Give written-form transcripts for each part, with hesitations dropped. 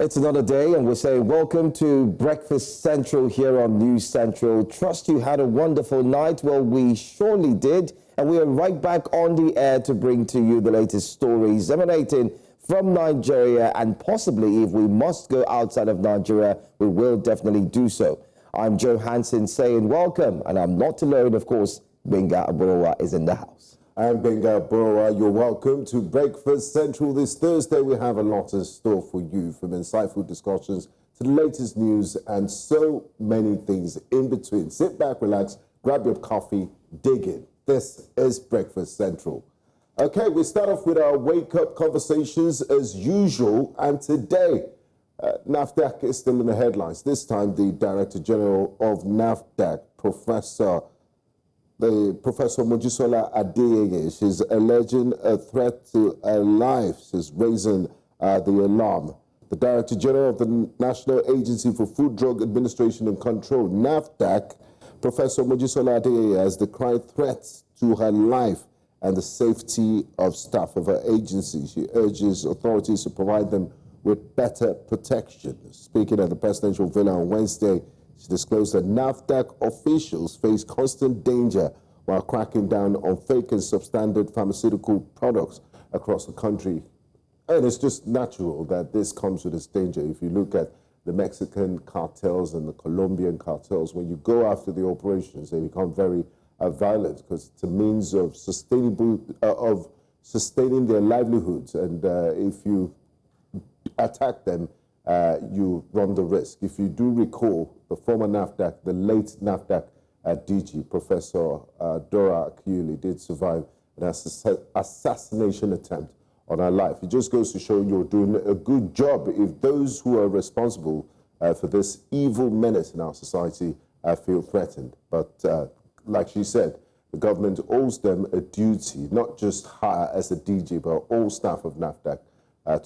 It's another day, and we're saying welcome to Breakfast Central here on News Central. Trust you had a wonderful night. Well, we surely did, and we are right back on the air to bring to you the latest stories emanating from Nigeria, and possibly, if we must go outside of Nigeria, we will definitely do so. I'm Joe Hansen saying welcome, and I'm not alone, of course. Benga Aborowa is in the house. I'm Benga Aborowa. You're welcome to Breakfast Central. This Thursday, we have a lot in store for you, from insightful discussions to the latest news and so many things in between. Sit back, relax, grab your coffee, dig in. This is Breakfast Central. Okay, we start off with our wake-up conversations as usual, and today, NAFDAC is still in the headlines. This time, the Director General of NAFDAC, Professor Mojisola Adeyeye, she's alleging a threat to her life. She's raising the alarm. The Director General of the National Agency for Food, Drug Administration and Control, NAFDAC, Professor Mojisola Adeyeye, has decried threats to her life and the safety of staff of her agency. She urges authorities to provide them with better protection. Speaking at the presidential villa on Wednesday, she disclosed that NAFDAC officials face constant danger while cracking down on fake and substandard pharmaceutical products across the country. And it's just natural that this comes with its danger. If you look at the Mexican cartels and the Colombian cartels, when you go after the operations, they become very violent, because it's a means of sustaining their livelihoods. And if you attack them, you run the risk. If you do recall, the former NAFDAC, the late NAFDAC DG, Professor Dora Akuyili, did survive an assassination attempt on her life. It just goes to show you're doing a good job if those who are responsible for this evil menace in our society feel threatened. But like she said, the government owes them a duty, not just her as a DG, but all staff of NAFDAC,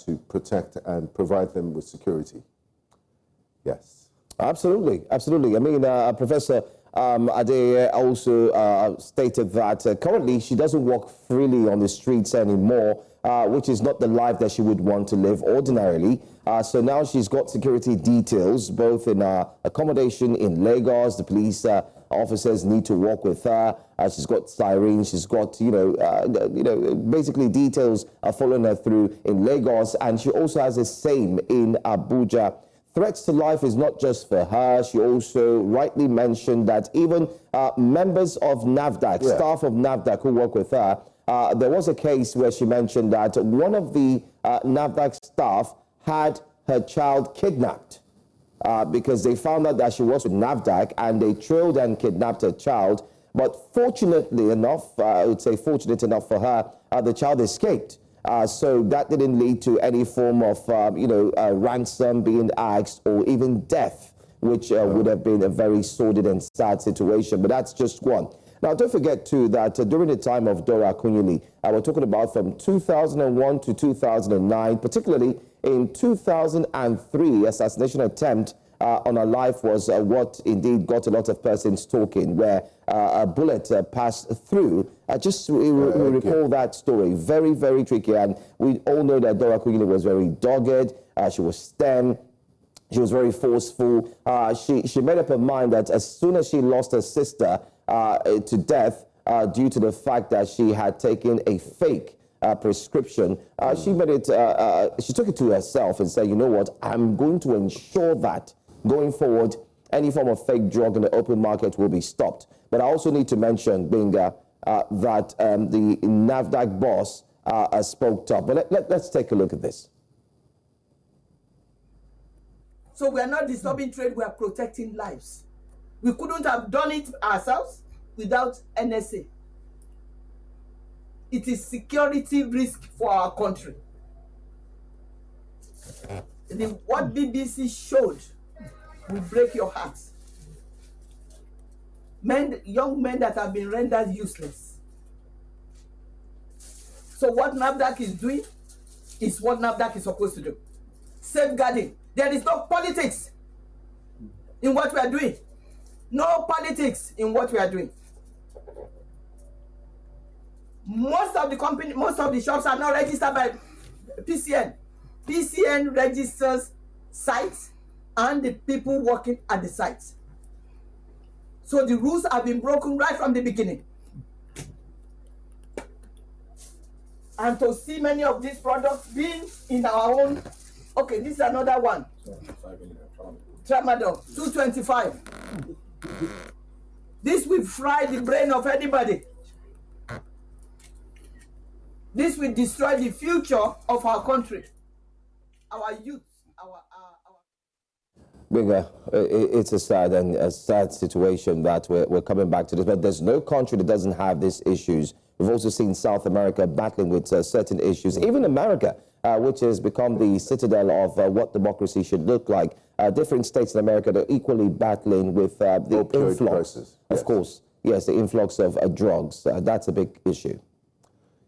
to protect and provide them with security. Yes. Absolutely, absolutely. I mean, Professor Adeyeye also stated that currently she doesn't walk freely on the streets anymore, which is not the life that she would want to live ordinarily. So now she's got security details, both in accommodation in Lagos. The police officers need to walk with her. She's got sirens. She's got, basically details are following her through in Lagos, and she also has the same in Abuja. Threats to life is not just for her. She also rightly mentioned that even members of NAFDAC, staff of NAFDAC who work with her, there was a case where she mentioned that one of the NAFDAC staff had her child kidnapped because they found out that she was with NAFDAC, and they trailed and kidnapped her child. But fortunately enough, I would say fortunate enough for her, the child escaped. So that didn't lead to any form of, ransom being asked, or even death, which would have been a very sordid and sad situation. But that's just one. Now, don't forget, too, that during the time of Dora Akuyili, we're talking about from 2001 to 2009, particularly in 2003, assassination attempt on her life was what indeed got a lot of persons talking, where a bullet passed through. We recall that story. Very, very tricky. And we all know that Dora Akuyili was very dogged. She was stern. She was very forceful. She made up her mind that as soon as she lost her sister to death due to the fact that she had taken a fake prescription, she took it to herself and said, you know what, I'm going to ensure that going forward, any form of fake drug in the open market will be stopped. But I also need to mention, Benga, that the NAFDAC boss spoke up. But let's take a look at this. So we are not disturbing trade, we are protecting lives. We couldn't have done it ourselves without NSA. It is security risk for our country. What BBC showed will break your heart. Young men that have been rendered useless. So what NAFDAC is doing is what NAFDAC is supposed to do. Safeguarding. There is no politics in what we are doing. No politics in what we are doing. Most of the shops are not registered by PCN. PCN registers sites and the people working at the sites. So the rules have been broken right from the beginning. And to see many of these products being in our own, okay, this is another one. Tramadol, 225. This will fry the brain of anybody. This will destroy the future of our country, our youth, our Binga, it's a sad situation that we're coming back to this, but there's no country that doesn't have these issues. We've also seen South America battling with certain issues, even America, which has become the citadel of what democracy should look like. Different states in America that are equally battling with the influx, crisis. Yes. Of course, yes, the influx of drugs. That's a big issue.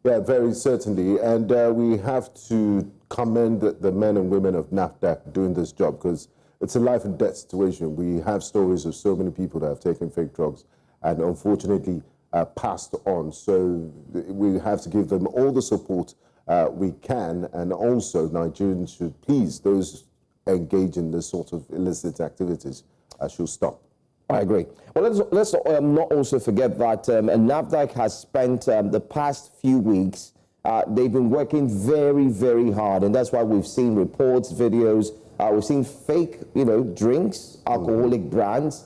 Yeah, very certainly. And we have to commend the men and women of NAFDAC doing this job, because it's a life and death situation. We have stories of so many people that have taken fake drugs and unfortunately passed on. So we have to give them all the support we can, and also Nigerians should please, those engage in this sort of illicit activities should stop. I agree. Well, let's not also forget that NAFDAC has spent the past few weeks, they've been working very, very hard, and that's why we've seen reports, videos, we've seen fake, drinks, alcoholic brands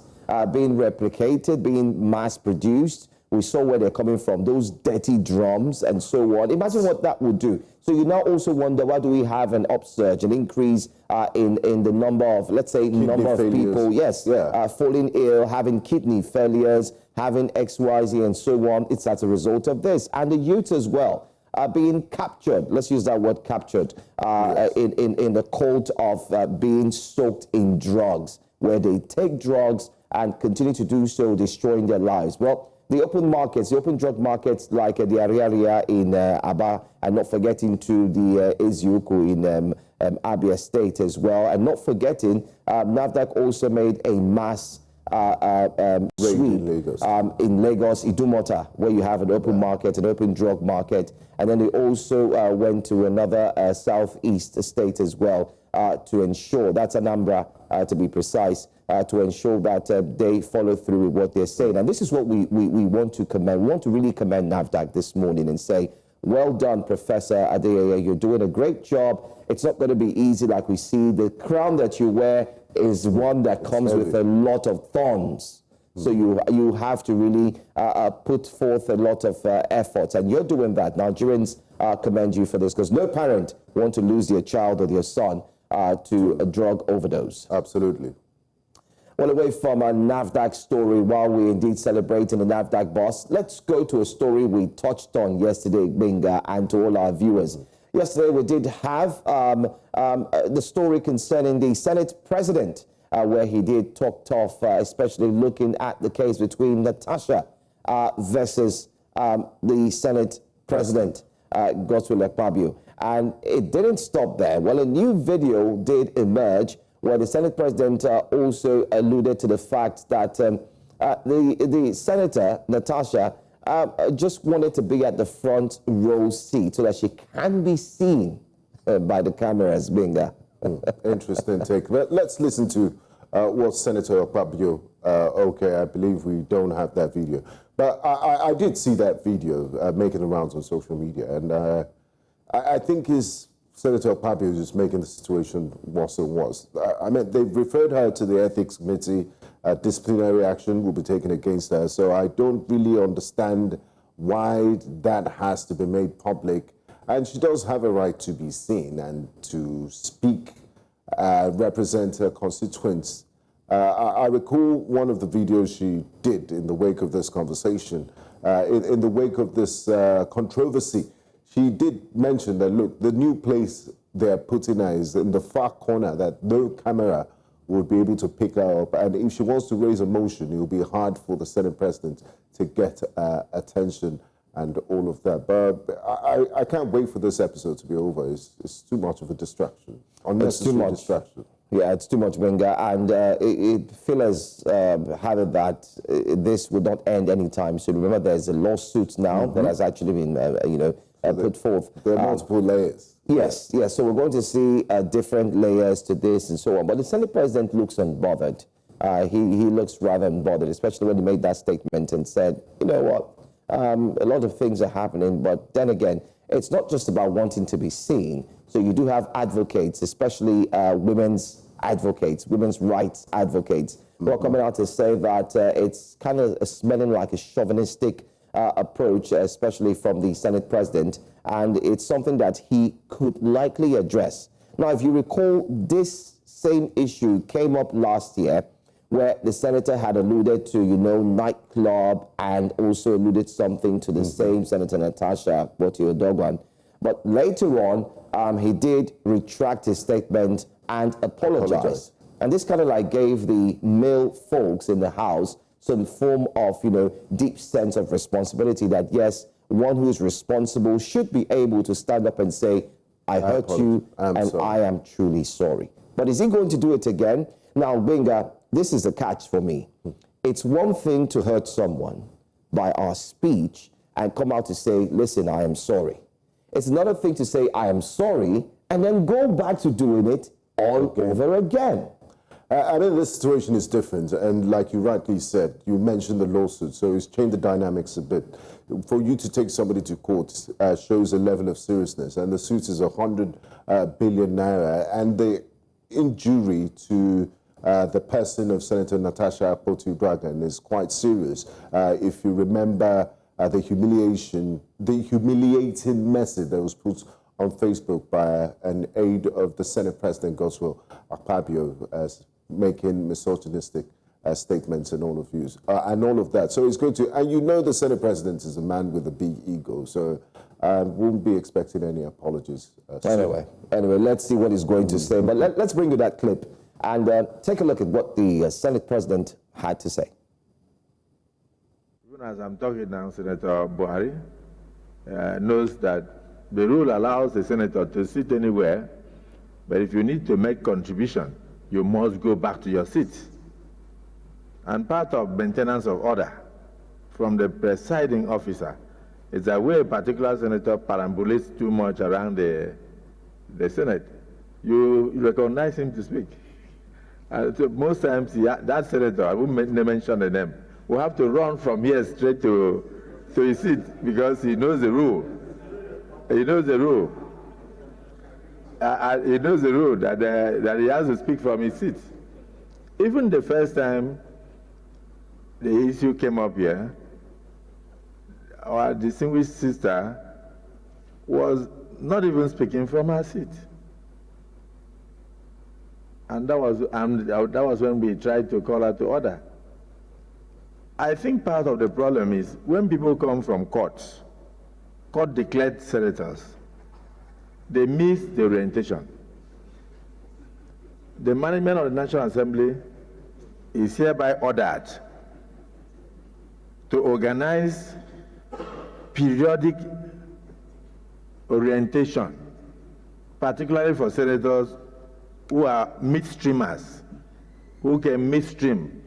being replicated, being mass-produced. We saw where they're coming from, those dirty drums and so on. Imagine what that would do. So you now also wonder, why do we have an upsurge, an increase in the number of, let's say, number of people, yes, falling ill, having kidney failures, having XYZ and so on. It's as a result of this. And the youth as well being captured, let's use that word, captured, in the cult of being soaked in drugs, where they take drugs and continue to do so, destroying their lives. Well, the open markets, the open drug markets like the Ariaria in Aba, and not forgetting to the Eziuku in Abia State as well, and not forgetting NAFDAC also made a mass sweep in Lagos, Idumota, where you have an open market, an open drug market, and then they also went to another southeast state as well to ensure, that's Anambra to be precise, to ensure that they follow through with what they're saying. And this is what we want to commend. We want to really commend NAFDAC this morning and say, well done, Professor Attahiru. You're doing a great job. It's not going to be easy, like we see. The crown that you wear is one that comes with a lot of thorns. So you have to really put forth a lot of effort, and you're doing that. Nigerians commend you for this, because no parent wants to lose their child or their son to a drug overdose. Absolutely. Well, away from a NAFDAC story, while we're indeed celebrating the NAFDAC boss, let's go to a story we touched on yesterday, Binga, and to all our viewers. Yesterday, we did have the story concerning the Senate president, where he did talk tough, especially looking at the case between Natasha versus the Senate president, Godswill Akpabio. And it didn't stop there. Well, a new video did emerge where the Senate president also alluded to the fact that the senator, Natasha, just wanted to be at the front row seat so that she can be seen by the cameras being there. Interesting take. Let's listen to what Senator Akpabio, okay, I believe we don't have that video. But I did see that video making the rounds on social media, and I think Senator Akpabio is just making the situation worse and worse. I mean, they've referred her to the ethics committee. Disciplinary action will be taken against her. So I don't really understand why that has to be made public. And she does have a right to be seen and to speak, represent her constituents. I recall one of the videos she did in the wake of this conversation, in the wake of this controversy. She did mention that, look, the new place they're putting her is in the far corner, that no camera will be able to pick her up. And if she wants to raise a motion, it will be hard for the Senate president to get attention and all of that. But I can't wait for this episode to be over. It's too much of a distraction. Unnecessary distraction. Yeah, it's too much, Wenger, and it feels have it that this would not end anytime soon. Remember, there's a lawsuit now that has actually been, put forth. There are multiple layers. Yes, yes. So we're going to see different layers to this and so on. But the Senate President looks unbothered. He looks rather unbothered, especially when he made that statement and said, you know what, a lot of things are happening, but then again, it's not just about wanting to be seen. So you do have advocates, especially women's advocates, women's rights advocates, who are coming out to say that it's kind of smelling like a chauvinistic approach, especially from the Senate President, and it's something that he could likely address. Now, if you recall, this same issue came up last year, where the senator had alluded to, you know, nightclub, and also alluded something to the same Senator Natasha Botiodogwan. But later on, he did retract his statement and apologize. And this kind of like gave the male folks in the House some form of, you know, deep sense of responsibility that, yes, one who is responsible should be able to stand up and say, I hurt you, and I am truly sorry. But is he going to do it again? Now, Benga, this is a catch for me. It's one thing to hurt someone by our speech and come out to say, listen, I am sorry. It's another thing to say, I am sorry, and then go back to doing it all over again. I think this situation is different, and like you rightly said, you mentioned the lawsuit, so it's changed the dynamics a bit. For you to take somebody to court shows a level of seriousness, and the suit is 100 billion naira, and the injury to the person of Senator Natasha Botiodogwan is quite serious. If you remember the humiliating message that was put on Facebook by an aide of the Senate President, Godswill Akpabio, making misogynistic statements and all of that. So it's going to, and you know the Senate President is a man with a big ego, so won't be expecting any apologies. Anyway, let's see what he's going to say. But let's bring you that clip and take a look at what the Senate President had to say. Even as I'm talking now, Senator Buhari knows that the rule allows the senator to sit anywhere, but if you need to make contribution, you must go back to your seat. And part of maintenance of order from the presiding officer is that where a particular senator perambulates too much around the Senate, you recognize him to speak. So most times, that senator, I won't mention the name, will have to run from here straight to his seat because he knows the rule. He knows the rule. He knows the rule that he has to speak from his seat. Even the first time the issue came up here, our distinguished sister was not even speaking from her seat. And that was when we tried to call her to order. I think part of the problem is when people come from court-declared senators, they miss the orientation. The management of the National Assembly is hereby ordered to organize periodic orientation, particularly for senators who are midstreamers, who can midstream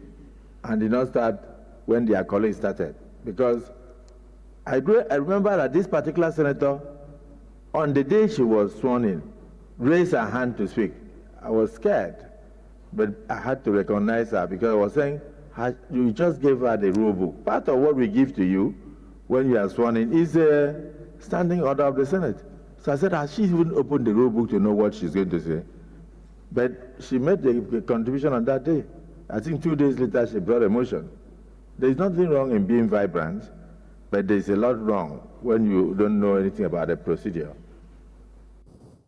and did not start when their colleagues started. Because I remember that this particular senator, on the day she was sworn in, raised her hand to speak. I was scared, but I had to recognize her because I was saying, you just gave her the rule book. Part of what we give to you when you are sworn in is a standing order of the Senate. So I said, she wouldn't open the rule book to know what she's going to say. But she made the contribution on that day. I think 2 days later, she brought a motion. There's nothing wrong in being vibrant, but there's a lot wrong when you don't know anything about the procedure.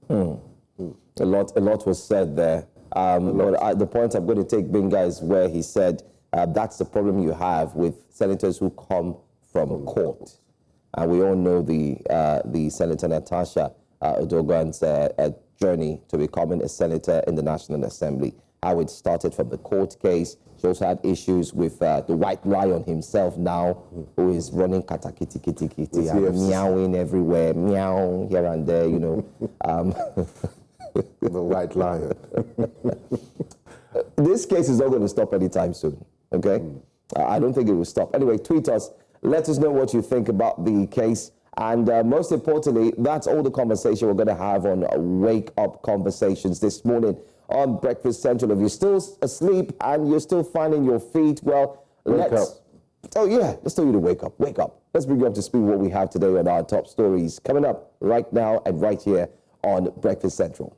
A lot was said there. But the point I'm going to take, Benga, is where he said that's the problem you have with senators who come from court. And we all know the Senator Natasha Botiodogwan's journey to becoming a senator in the National Assembly. How it started from the court case. She also had issues with the white lion himself now, who is running katakiti, meowing everywhere, meow here and there, you know. The white lion. This case is not going to stop anytime soon, okay? I don't think it will stop. Anyway, tweet us. Let us know what you think about the case. And most importantly, that's all the conversation we're going to have on Wake Up Conversations this morning on Breakfast Central. If you're still asleep and you're still finding your feet, well, Wake up. Oh, yeah, let's tell you to wake up. Wake up. Let's bring you up to speed what we have today on our top stories coming up right now and right here on Breakfast Central.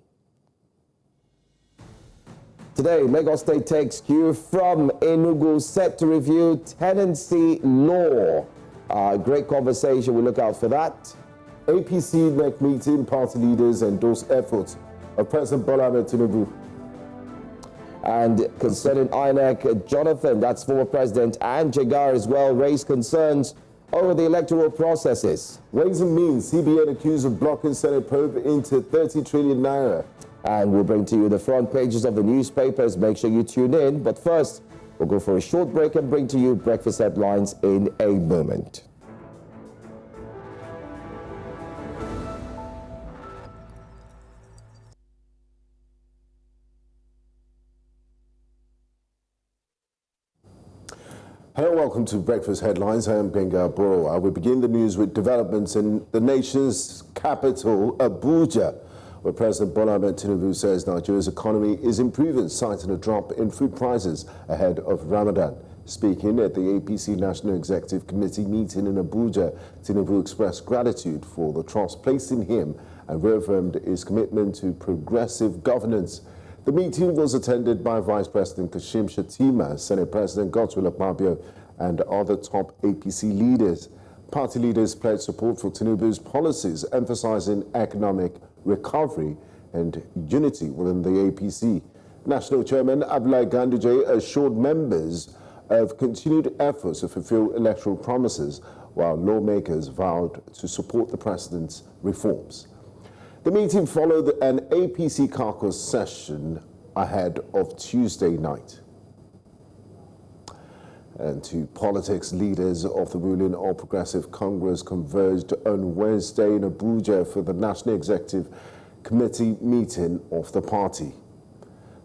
Today, Lagos State takes cue from Enugu, set to review tenancy law. Great conversation. We look out for that. APC NEC meeting, party leaders endorse efforts of President Bola Tinubu. And concerning INEC, Jonathan, that's former president, and Jega as well, raised concerns over the electoral processes. Ways and Means, CBN accused of blocking Senate probe into 30 trillion naira. And we'll bring to you the front pages of the newspapers. Make sure you tune in. But first, we'll go for a short break and bring to you breakfast headlines in a moment. Hello, welcome to Breakfast Headlines. I am Benga Borowa. We begin the news with developments in the nation's capital, Abuja, where President Bola Tinubu says Nigeria's economy is improving, citing a drop in food prices ahead of Ramadan. Speaking at the APC National Executive Committee meeting in Abuja, Tinubu expressed gratitude for the trust placed in him and reaffirmed his commitment to progressive governance. The meeting was attended by Vice President Kashim Shettima, Senate President Godswill Akpabio, and other top APC leaders. Party leaders pledged support for Tinubu's policies, emphasizing economic recovery and unity within the APC. National Chairman Abdullahi Ganduje assured members of continued efforts to fulfill electoral promises, while lawmakers vowed to support the president's reforms. The meeting followed an APC caucus session ahead of Tuesday night. And to politics, leaders of the ruling All Progressive Congress converged on Wednesday in Abuja for the National Executive Committee meeting of the party.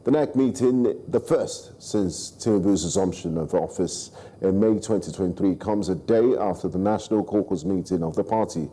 The NEC meeting, the first since Tinubu's assumption of office in May 2023, comes a day after the National Caucus meeting of the party.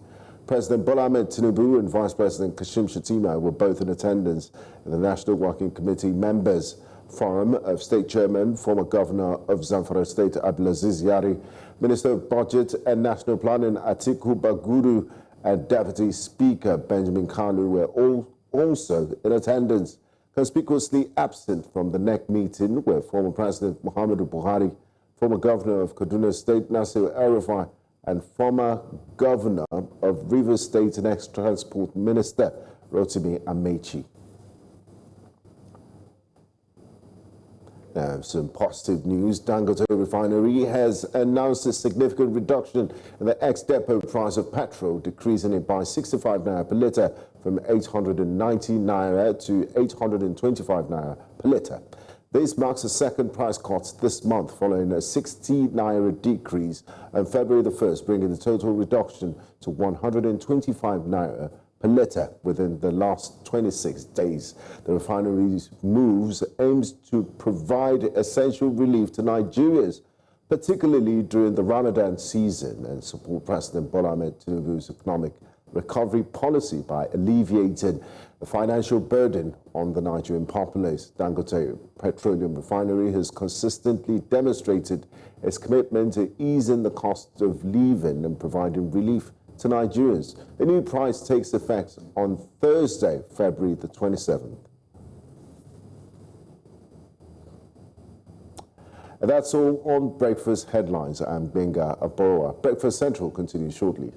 President Bola Tinubu and Vice President Kashim Shettima were both in attendance at the National Working Committee Members Forum of State Chairman, former Governor of Zamfara State Abdulaziz Yari, Minister of Budget and National Planning Atiku Baguru, and Deputy Speaker Benjamin Kalu were all also in attendance. Conspicuously absent from the NEC meeting were former President Muhammadu Buhari, former Governor of Kaduna State Nasir El-Rufai, and former Governor of Rivers State and ex-Transport Minister Rotimi Amechi. Some positive news. Dangote Refinery has announced a significant reduction in the ex-depot price of petrol, decreasing it by 65 naira per litre from 890 naira to 825 naira per litre. This marks the second price cut this month, following a 60 naira decrease on February the 1st, bringing the total reduction to 125 naira per litre within the last 26 days. The refinery's moves aims to provide essential relief to Nigerians, particularly during the Ramadan season, and support President Bola Tinubu's economic recovery policy by alleviating the financial burden on the Nigerian populace. Dangote Petroleum Refinery has consistently demonstrated its commitment to easing the cost of living and providing relief to Nigerians. The new price takes effect on Thursday, February the 27th. And that's all on Breakfast Headlines. I'm Benga Borowa. Breakfast Central continues shortly.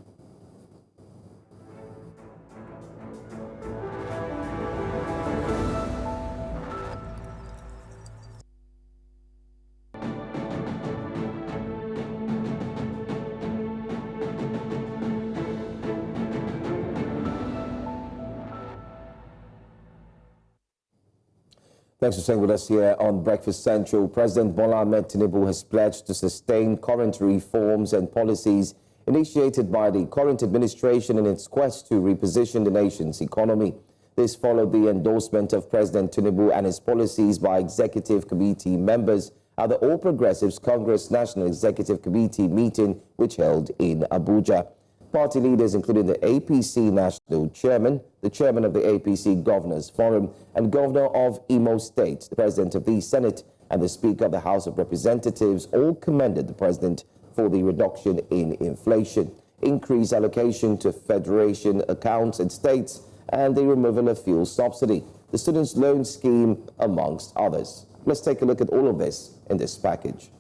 Thanks for staying with us here on Breakfast Central. President Bola Tinubu has pledged to sustain current reforms and policies initiated by the current administration in its quest to reposition the nation's economy. This followed the endorsement of President Tinubu and his policies by executive committee members at the All Progressives Congress National Executive Committee meeting, which held in Abuja. Party leaders, including the APC National Chairman, the Chairman of the APC Governors Forum, and Governor of Imo State, the President of the Senate, and the Speaker of the House of Representatives, all commended the President for the reduction in inflation, increased allocation to federation accounts and states, and the removal of fuel subsidy, the students' loan scheme, amongst others. Let's take a look at all of this in this package.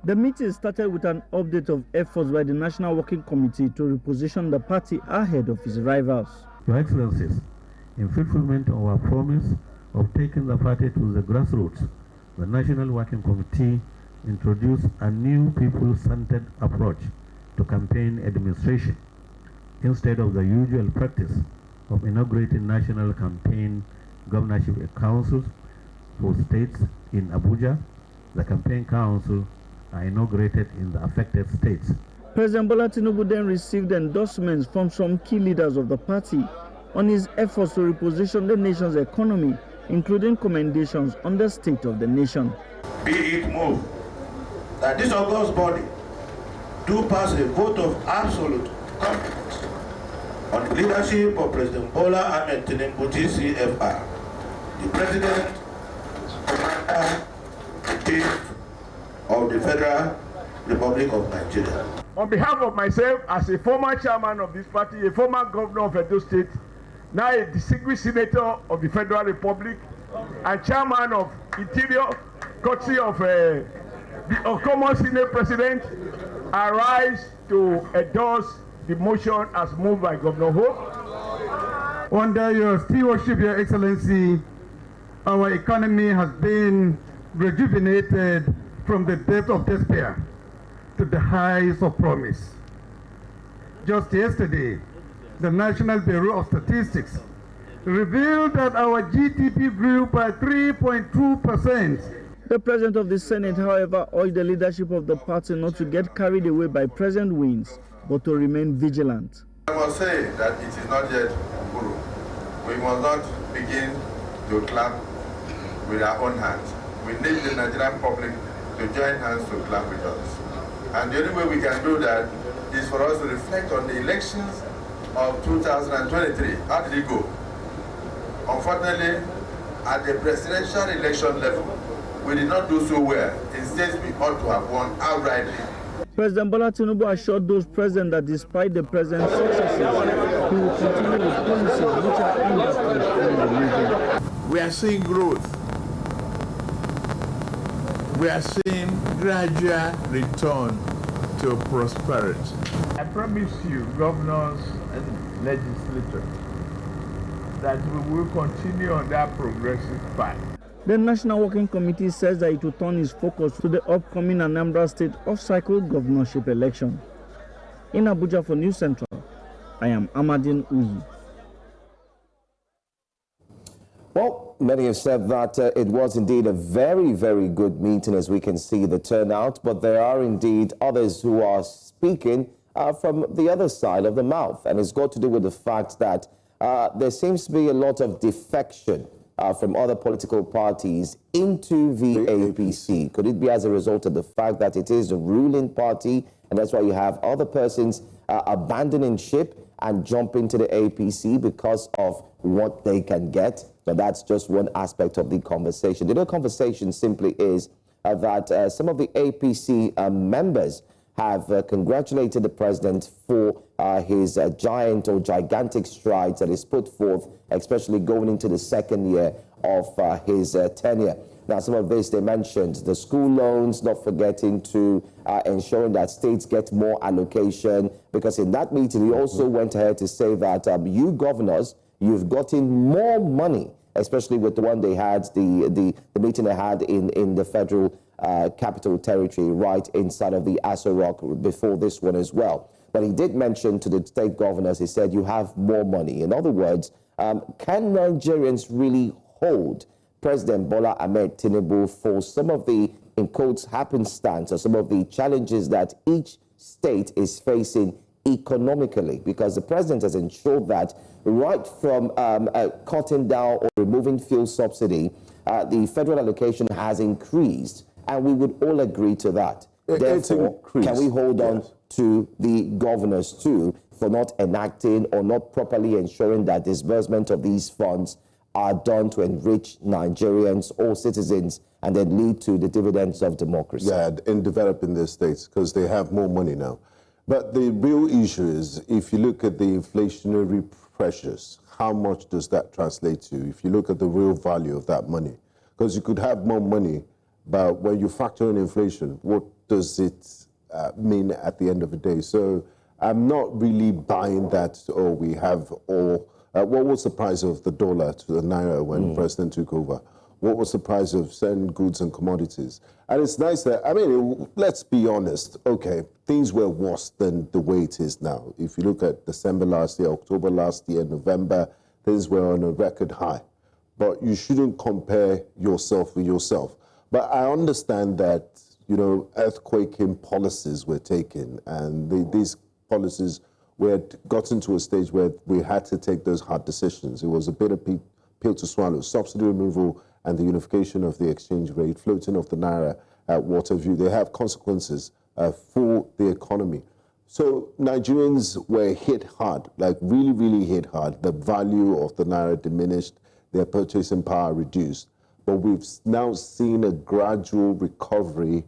The meeting started with an update of efforts by the National Working Committee to reposition the party ahead of its rivals. Your Excellencies, in fulfillment of our promise of taking the party to the grassroots, the National Working Committee introduced a new people-centered approach to campaign administration, instead of the usual practice of inaugurating national campaign governorship councils for states in Abuja. The campaign council are inaugurated in the affected states. President Bola Tinubu then received endorsements from some key leaders of the party on his efforts to reposition the nation's economy, including commendations on the state of the nation. Be it moved that this august body do pass a vote of absolute confidence on the leadership of President Bola Tinubu, GCFR, the President, Commander-in-Chief of the Federal Republic of Nigeria. On behalf of myself, as a former chairman of this party, a former governor of Enugu State, now a distinguished senator of the Federal Republic, and chairman of Interior, courtesy of the common Senate President, I rise to endorse the motion as moved by Governor Hope. Under your stewardship, Your Excellency, our economy has been rejuvenated from the depth of despair to the heights of promise. Just yesterday, the National Bureau of Statistics revealed that our GDP grew by 3.2%. The President of the Senate, however, urged the leadership of the party not to get carried away by present wins, but to remain vigilant. I must say that it is not yet Guru. We must not begin to clap with our own hands. We need the Nigerian public to join hands to clap with us. And the only way we can do that is for us to reflect on the elections of 2023. How did it go? Unfortunately, at the presidential election level, we did not do so well. Instead, we ought to have won outrightly. President Bola Tinubu assured those present that despite the president's successes, he will continue with policies which are aimed at transforming the region. We are seeing growth. We are seeing gradual return to prosperity. I promise you, governors and legislators, that we will continue on that progressive path. The National Working Committee says that it will turn its focus to the upcoming Anambra State off-cycle governorship election. In Abuja for News Central, I am Amadin Uyi. Well, many have said that it was indeed a very, very good meeting, as we can see the turnout, but there are indeed others who are speaking from the other side of the mouth, and it's got to do with the fact that there seems to be a lot of defection from other political parties into the APC. Could it be as a result of the fact that it is the ruling party, and that's why you have other persons abandoning ship and jumping to the APC because of what they can get? So that's just one aspect of the conversation. The other conversation simply is that some of the APC members have congratulated the president for his giant or gigantic strides that he's put forth, especially going into the second year of his tenure. Now, some of this, they mentioned the school loans, not forgetting to ensuring that states get more allocation, because in that meeting, he also went ahead to say that you governors, you've gotten more money, especially with the one they had, the meeting they had in the federal capital territory right inside of the Aso Rock before this one as well. But he did mention to the state governors, he said, you have more money. In other words, can Nigerians really hold President Bola Tinubu for some of the, in quotes, happenstance or some of the challenges that each state is facing economically? Because the president has ensured that right from cutting down or removing fuel subsidy, the federal allocation has increased, and we would all agree to that. Therefore, can we hold on to the governors too for not enacting or not properly ensuring that disbursement of these funds are done to enrich Nigerians or citizens and then lead to the dividends of democracy? Yeah, in developing their states, because they have more money now. But the real issue is, if you look at the inflationary pressures, how much does that translate to? If you look at the real value of that money, because you could have more money, but when you factor in inflation, what does it mean at the end of the day? So I'm not really buying that, or we have all, what was the price of the dollar to the naira when President took over? What was the price of certain goods and commodities? And it's nice that, I mean, let's be honest, okay, things were worse than the way it is now. If you look at December last year, October last year, November, things were on a record high. But you shouldn't compare yourself with yourself. But I understand that, you know, earthquaking policies were taken, and these policies were gotten to a stage where we had to take those hard decisions. It was a bitter pill to swallow. Subsidy removal and the unification of the exchange rate, floating of the naira at water view, they have consequences for the economy. So Nigerians were hit hard, like really, really hit hard. The value of the naira diminished, their purchasing power reduced. But we've now seen a gradual recovery.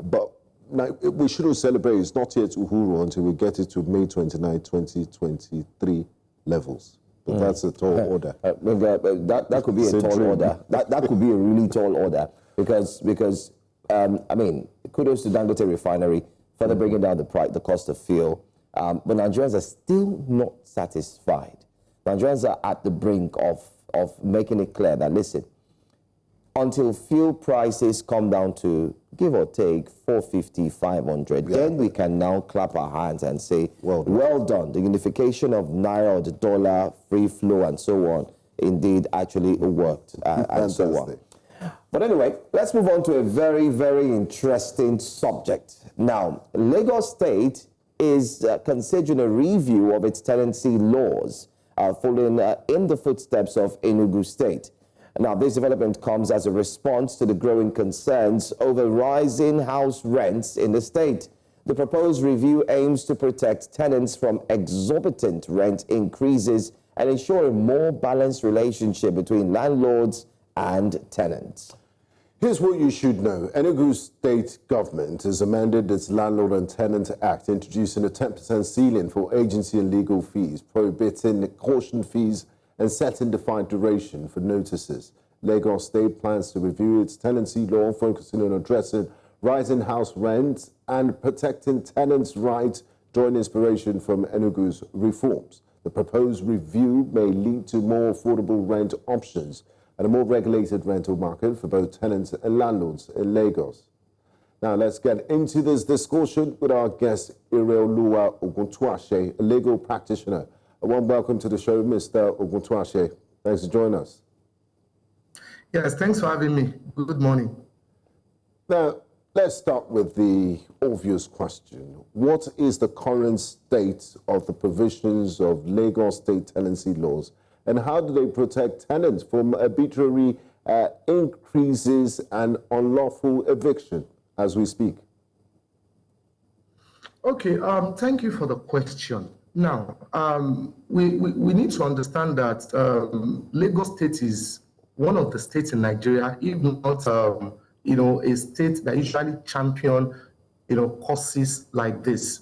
But we shouldn't celebrate. It's not yet Uhuru until we get it to May 29, 2023 levels. But that's a tall order. That could be a tall order. That could be a really tall order because I mean, kudos to Dangote Refinery further bringing down the cost of fuel. But Nigerians are still not satisfied. Nigerians are at the brink of making it clear that, listen, until fuel prices come down to, give or take, 450, 500, then we can now clap our hands and say, well done. The unification of naira or the dollar, free flow, and so on, indeed actually worked, and so on. But anyway, let's move on to a very, very interesting subject. Now, Lagos State is considering a review of its tenancy laws, following in the footsteps of Enugu State. Now, this development comes as a response to the growing concerns over rising house rents in the state. The proposed review aims to protect tenants from exorbitant rent increases and ensure a more balanced relationship between landlords and tenants. Here's what you should know. Enugu State government has amended its Landlord and Tenant Act, introducing a 10% ceiling for agency and legal fees, prohibiting caution fees, and setting defined duration for notices. Lagos State plans to review its tenancy law, focusing on addressing rising house rents and protecting tenants' rights, drawing inspiration from Enugu's reforms. The proposed review may lead to more affordable rent options and a more regulated rental market for both tenants and landlords in Lagos. Now let's get into this discussion with our guest, Ireoluwa Oguntuashe, a legal practitioner. A warm welcome to the show, Mr. Oguntuashe. Thanks for joining us. Yes, thanks for having me. Good morning. Now, let's start with the obvious question. What is the current state of the provisions of Lagos State tenancy laws, and how do they protect tenants from arbitrary increases and unlawful eviction as we speak? Okay, thank you for the question. Now, we need to understand that Lagos State is one of the states in Nigeria, if not, a state that usually champion, causes like this.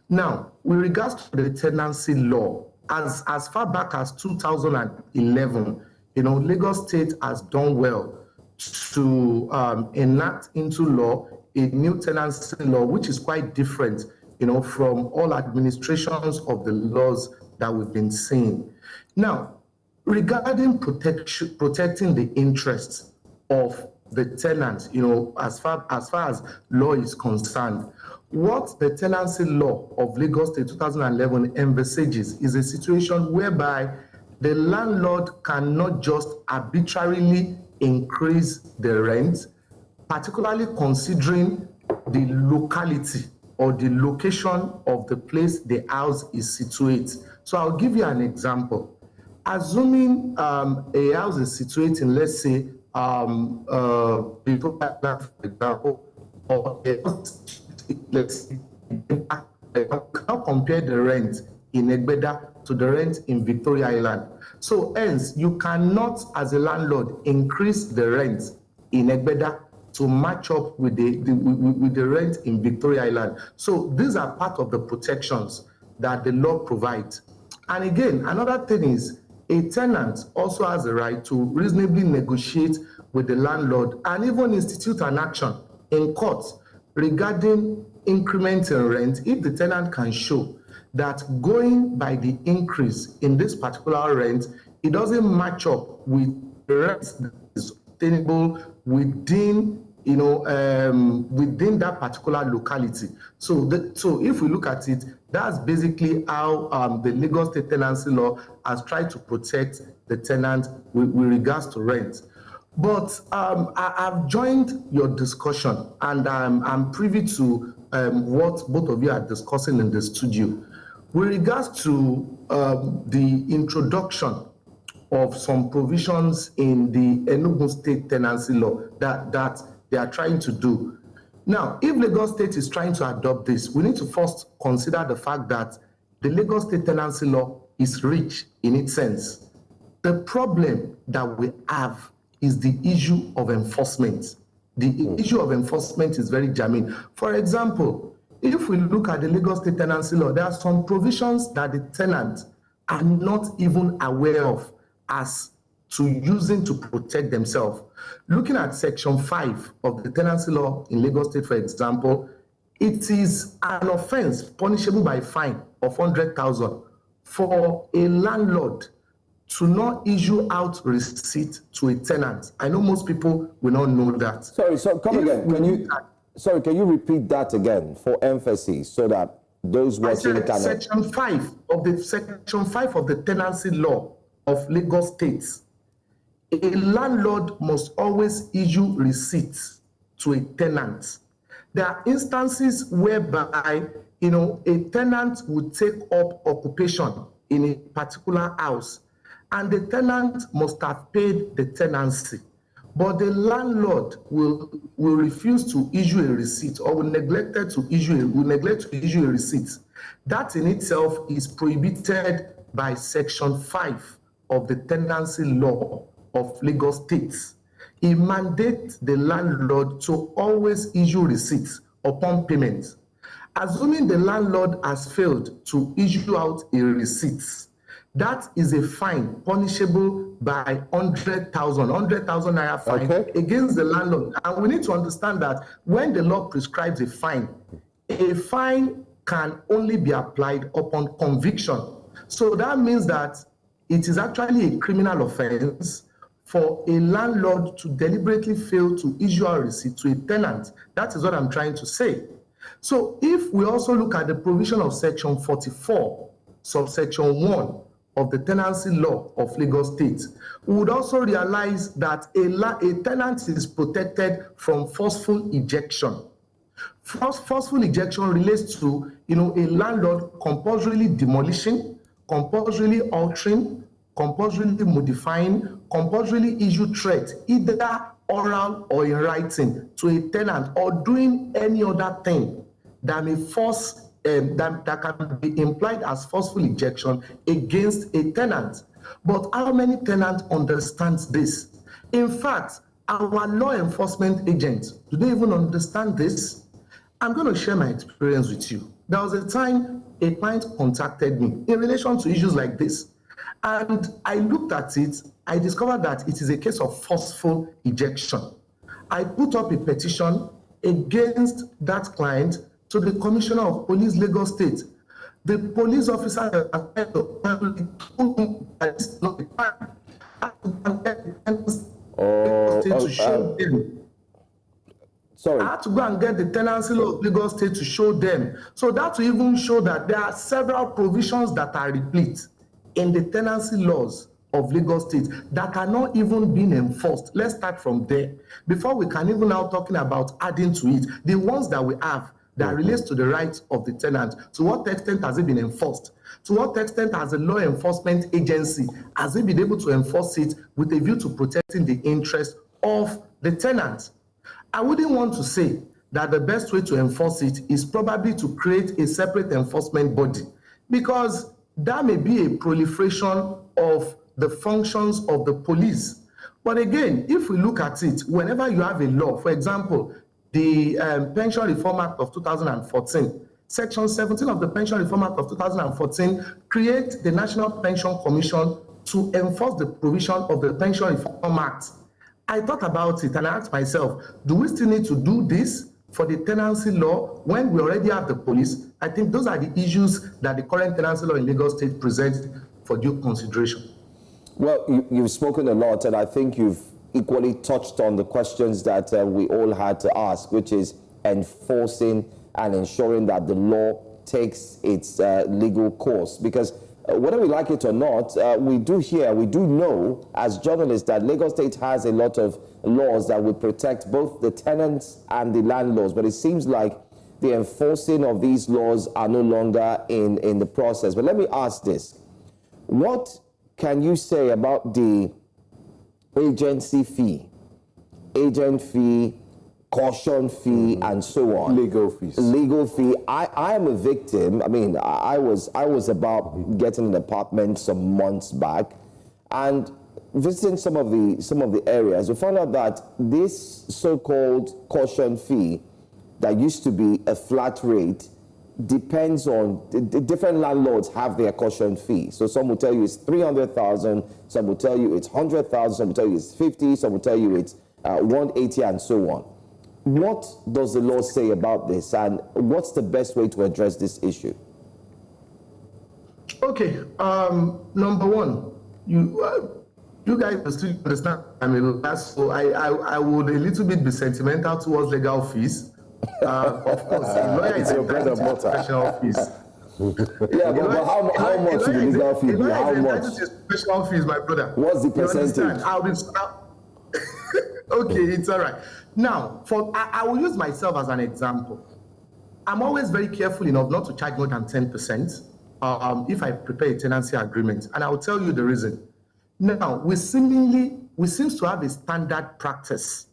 Now, with regards to the tenancy law, as far back as 2011, Lagos State has done well to enact into law a new tenancy law, which is quite different from all administrations of the laws that we've been seeing. Now, regarding protecting the interests of the tenants, as far as law is concerned, what the tenancy law of Lagos State 2011 envisages is a situation whereby the landlord cannot just arbitrarily increase the rent, particularly considering the locality or the location of the place the house is situated. So I'll give you an example. Assuming a house is situated in, let's say, for example, or let's now compare the rent in Egbeda to the rent in Victoria Island. So hence, you cannot, as a landlord, increase the rent in Egbeda to match up with the rent in Victoria Island. So these are part of the protections that the law provides. And again, another thing is, a tenant also has the right to reasonably negotiate with the landlord and even institute an action in court regarding increment in rent if the tenant can show that going by the increase in this particular rent, it doesn't match up with the rent that is obtainable within, within that particular locality. So if we look at it, that's basically how the Lagos State Tenancy Law has tried to protect the tenant with regards to rent. But I've joined your discussion, and I'm privy to what both of you are discussing in the studio. With regards to the introduction of some provisions in the Enugu State Tenancy Law that they are trying to do. Now, if Lagos State is trying to adopt this, we need to first consider the fact that the Lagos State Tenancy Law is rich in its sense. The problem that we have is the issue of enforcement. The issue of enforcement is very germane. For example, if we look at the Lagos State Tenancy Law, there are some provisions that the tenants are not even aware of as to using to protect themselves. Looking at Section 5 of the Tenancy Law in Lagos State, for example, it is an offense punishable by a fine of 100,000 for a landlord to not issue out receipt to a tenant. I know most people will not know that. Sorry, so come again. Can you repeat that again for emphasis so that those watching can... Section 5 of the Tenancy Law of Lagos State. A landlord must always issue receipts to a tenant. There are instances whereby, a tenant would take up occupation in a particular house, and the tenant must have paid the tenancy, but the landlord will refuse to issue a receipt or will neglect to issue a receipt. That in itself is prohibited by Section 5 of the Tenancy Law of Lagos State. It mandates the landlord to always issue receipts upon payment. Assuming the landlord has failed to issue out a receipt, that is a fine punishable by 100,000 naira fine against the landlord. And we need to understand that when the law prescribes a fine can only be applied upon conviction. So that means that it is actually a criminal offense for a landlord to deliberately fail to issue a receipt to a tenant. That is what I'm trying to say. So if we also look at the provision of Section 44, subsection 1 of the Tenancy Law of Lagos State, we would also realize that a tenant is protected from forceful ejection. Forceful ejection relates to a landlord compulsorily demolishing, compulsorily altering, compulsorily modifying, compulsorily issue threat, either oral or in writing, to a tenant, or doing any other thing that may force that can be implied as forceful ejection against a tenant. But how many tenants understand this? In fact, our law enforcement agents, do they even understand this? I'm going to share my experience with you. There was a time a client contacted me in relation to issues like this, and I looked at it. I discovered that it is a case of forceful ejection. I put up a petition against that client to the Commissioner of Police, Lagos State. The police officer to show them. Sorry. I had to go and get the Tenancy Law of Lagos State to show them. So that will even show that there are several provisions that are replete in the tenancy laws of Lagos State that are not even being enforced. Let's start from there. Before we can even now talking about adding to it, the ones that we have that relates to the rights of the tenant, to what extent has it been enforced? To what extent has the law enforcement agency, has it been able to enforce it with a view to protecting the interest of the tenant? I wouldn't want to say that the best way to enforce it is probably to create a separate enforcement body, because there may be a proliferation of the functions of the police. But again, if we look at it, whenever you have a law, for example, the Pension Reform Act of 2014, Section 17 of the Pension Reform Act of 2014 creates the National Pension Commission to enforce the provision of the Pension Reform Act. I thought about it and I asked myself, do we still need to do this for the tenancy law when we already have the police? I think those are the issues that the current tenancy law in Lagos State presents for due consideration. Well, you've spoken a lot, and I think you've equally touched on the questions that we all had to ask, which is enforcing and ensuring that the law takes its legal course. Because whether we like it or not, we do know as journalists that Lagos State has a lot of laws that would protect both the tenants and the landlords. But it seems like the enforcing of these laws are no longer in the process. But let me ask this. What can you say about the agency fee, agent fee, caution fee, and so on? Legal fees. Legal fee. I am a victim. I mean, I was about getting an apartment some months back, and visiting some of the areas, we found out that this so-called caution fee that used to be a flat rate depends on the different landlords have their caution fee. So some will tell you it's 300,000, some will tell you it's 100,000, some will tell you it's 50, some will tell you it's 180, and so on. What does the law say about this, and what's the best way to address this issue? Okay, number one, you guys still understand I'm a lawyer, so I would a little bit be sentimental towards legal fees. Of course, a lawyer is entitled to professional fees. Yeah, but how much is the legal fee? How much? Professional fees, my brother. What's the percentage? Okay, it's all right. Now, I will use myself as an example. I'm always very careful enough not to charge more than 10% if I prepare a tenancy agreement, and I will tell you the reason. Now, we seem to have a standard practice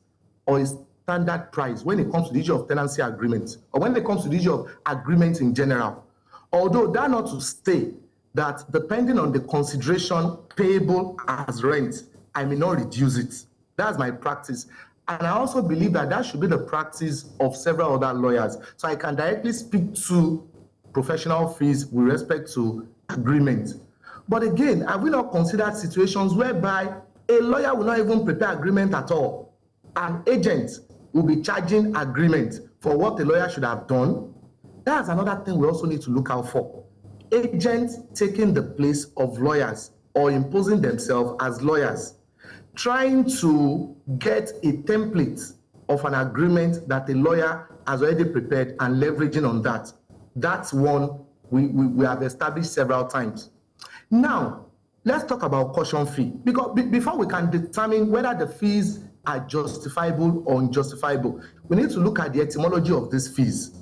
or a standard price when it comes to the issue of tenancy agreements, or when it comes to the issue of agreements in general. Although that not to say that depending on the consideration payable as rent, I may not reduce it. That's my practice. And I also believe that that should be the practice of several other lawyers. So I can directly speak to professional fees with respect to agreement. But again, have we not considered situations whereby a lawyer will not even prepare agreement at all? An agent will be charging agreement for what the lawyer should have done. That's another thing we also need to look out for. Agents taking the place of lawyers or imposing themselves as lawyers, trying to get a template of an agreement that the lawyer has already prepared and leveraging on that. That's one we have established several times. Now, let's talk about caution fee, because before we can determine whether the fees are justifiable or unjustifiable, we need to look at the etymology of these fees.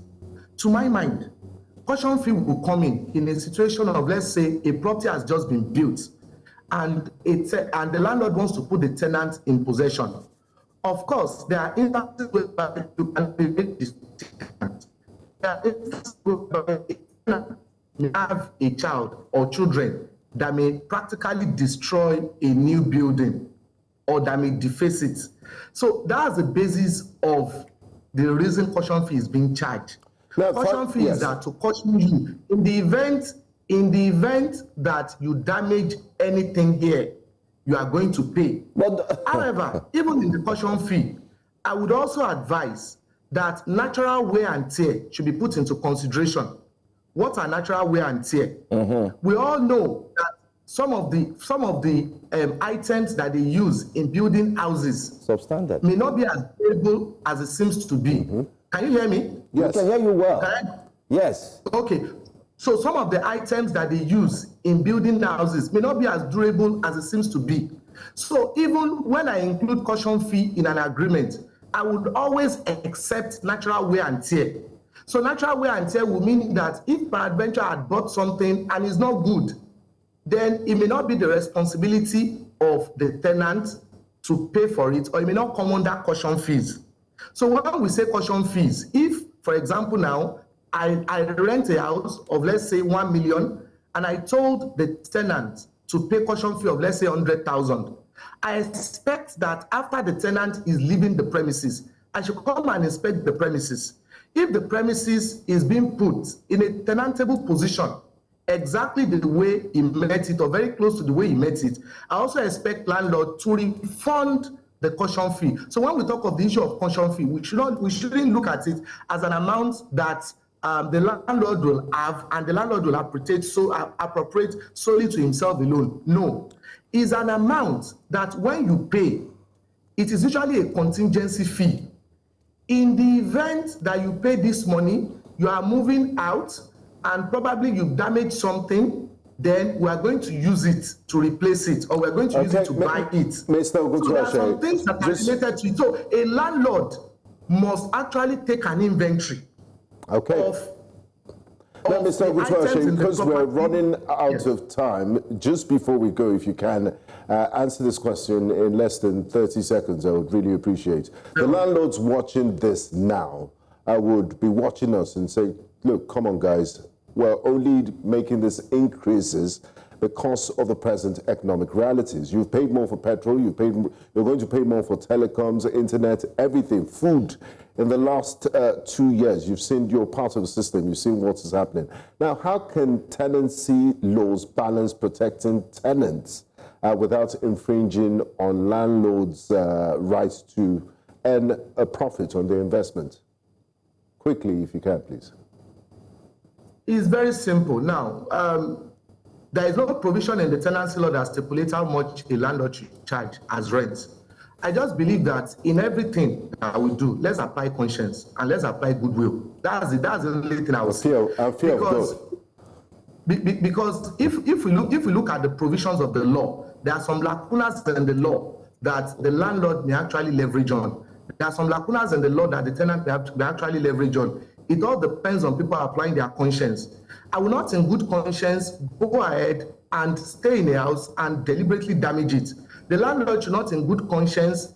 To my mind, caution fee will come in a situation of, let's say, a property has just been built, and the landlord wants to put the tenant in possession. Of course, there are instances where you can make this tenant. There are instances where you have a child or children that may practically destroy a new building or that may deface it. So that's the basis of the reason caution fee is being charged. Now, caution fee is that to caution you in the event that you damage anything here, you are going to pay. But however, even in the caution fee, I would also advise that natural wear and tear should be put into consideration. What are natural wear and tear? We all know that some of the items that they use in building houses substandard may not be as durable as it seems to be. Can you hear me? Yes. We can hear you well. Yes. Okay. So some of the items that they use in building houses may not be as durable as it seems to be. So even when I include caution fee in an agreement, I would always accept natural wear and tear. So natural wear and tear will mean that if peradventure had bought something and it's not good, then it may not be the responsibility of the tenant to pay for it, or it may not come under caution fees. So when we say caution fees, if, for example, now I rent a house of, let's say, 1 million, and I told the tenant to pay caution fee of, let's say, 100,000, I expect that after the tenant is leaving the premises, I should come and inspect the premises. If the premises is being put in a tenantable position, exactly the way he met it, or very close to the way he met it, I also expect landlord to refund the caution fee. So when we talk of the issue of caution fee, we shouldn't look at it as an amount that the landlord will have, and the landlord will appropriate solely to himself alone. No, it's an amount that when you pay, it is usually a contingency fee. In the event that you pay this money, you are moving out, and probably you've damaged something, then we are going to use it to replace it, or we're going to use it to buy it. Mr. So there are some things that are related to it. So a landlord must actually take an inventory of now, Mr. Ogutuashe, because we're running out of time, just before we go, if you can answer this question in less than 30 seconds, I would really appreciate. The landlords watching this now would be watching us and say, look, come on, guys, we're only making these increases because of the present economic realities. You've paid more for petrol, you're going to pay more for telecoms, internet, everything, food. In the last 2 years, you're part of the system, you've seen what is happening. Now, how can tenancy laws balance protecting tenants without infringing on landlords' rights to earn a profit on their investment? Quickly, if you can, please. It's very simple. Now, there is no provision in the tenancy law that stipulates how much a landlord should charge as rent. I just believe that in everything that we do, let's apply conscience and let's apply goodwill. That's the only thing I would say. Because if we look at the provisions of the law, there are some lacunas in the law that the landlord may actually leverage on. There are some lacunas in the law that the tenant may actually leverage on. It all depends on people applying their conscience. I will not, in good conscience, go ahead and stay in a house and deliberately damage it. The landlord should not, in good conscience,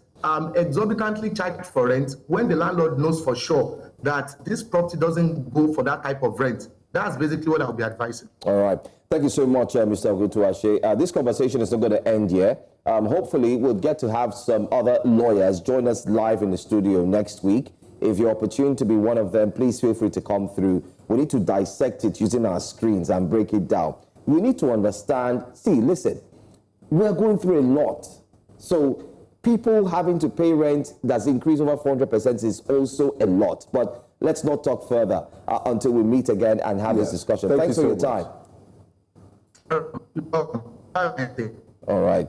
exorbitantly charge for rent when the landlord knows for sure that this property doesn't go for that type of rent. That's basically what I'll be advising. All right. Thank you so much, Mr. Ogutuashe. This conversation is not going to end here. Hopefully, we'll get to have some other lawyers join us live in the studio next week. If you're opportune to be one of them, please feel free to come through. We need to dissect it using our screens and break it down. We need to understand, listen, we're going through a lot. So people having to pay rent that's increased over 400% is also a lot. But let's not talk further until we meet again and have this discussion. Thanks for your time. All right.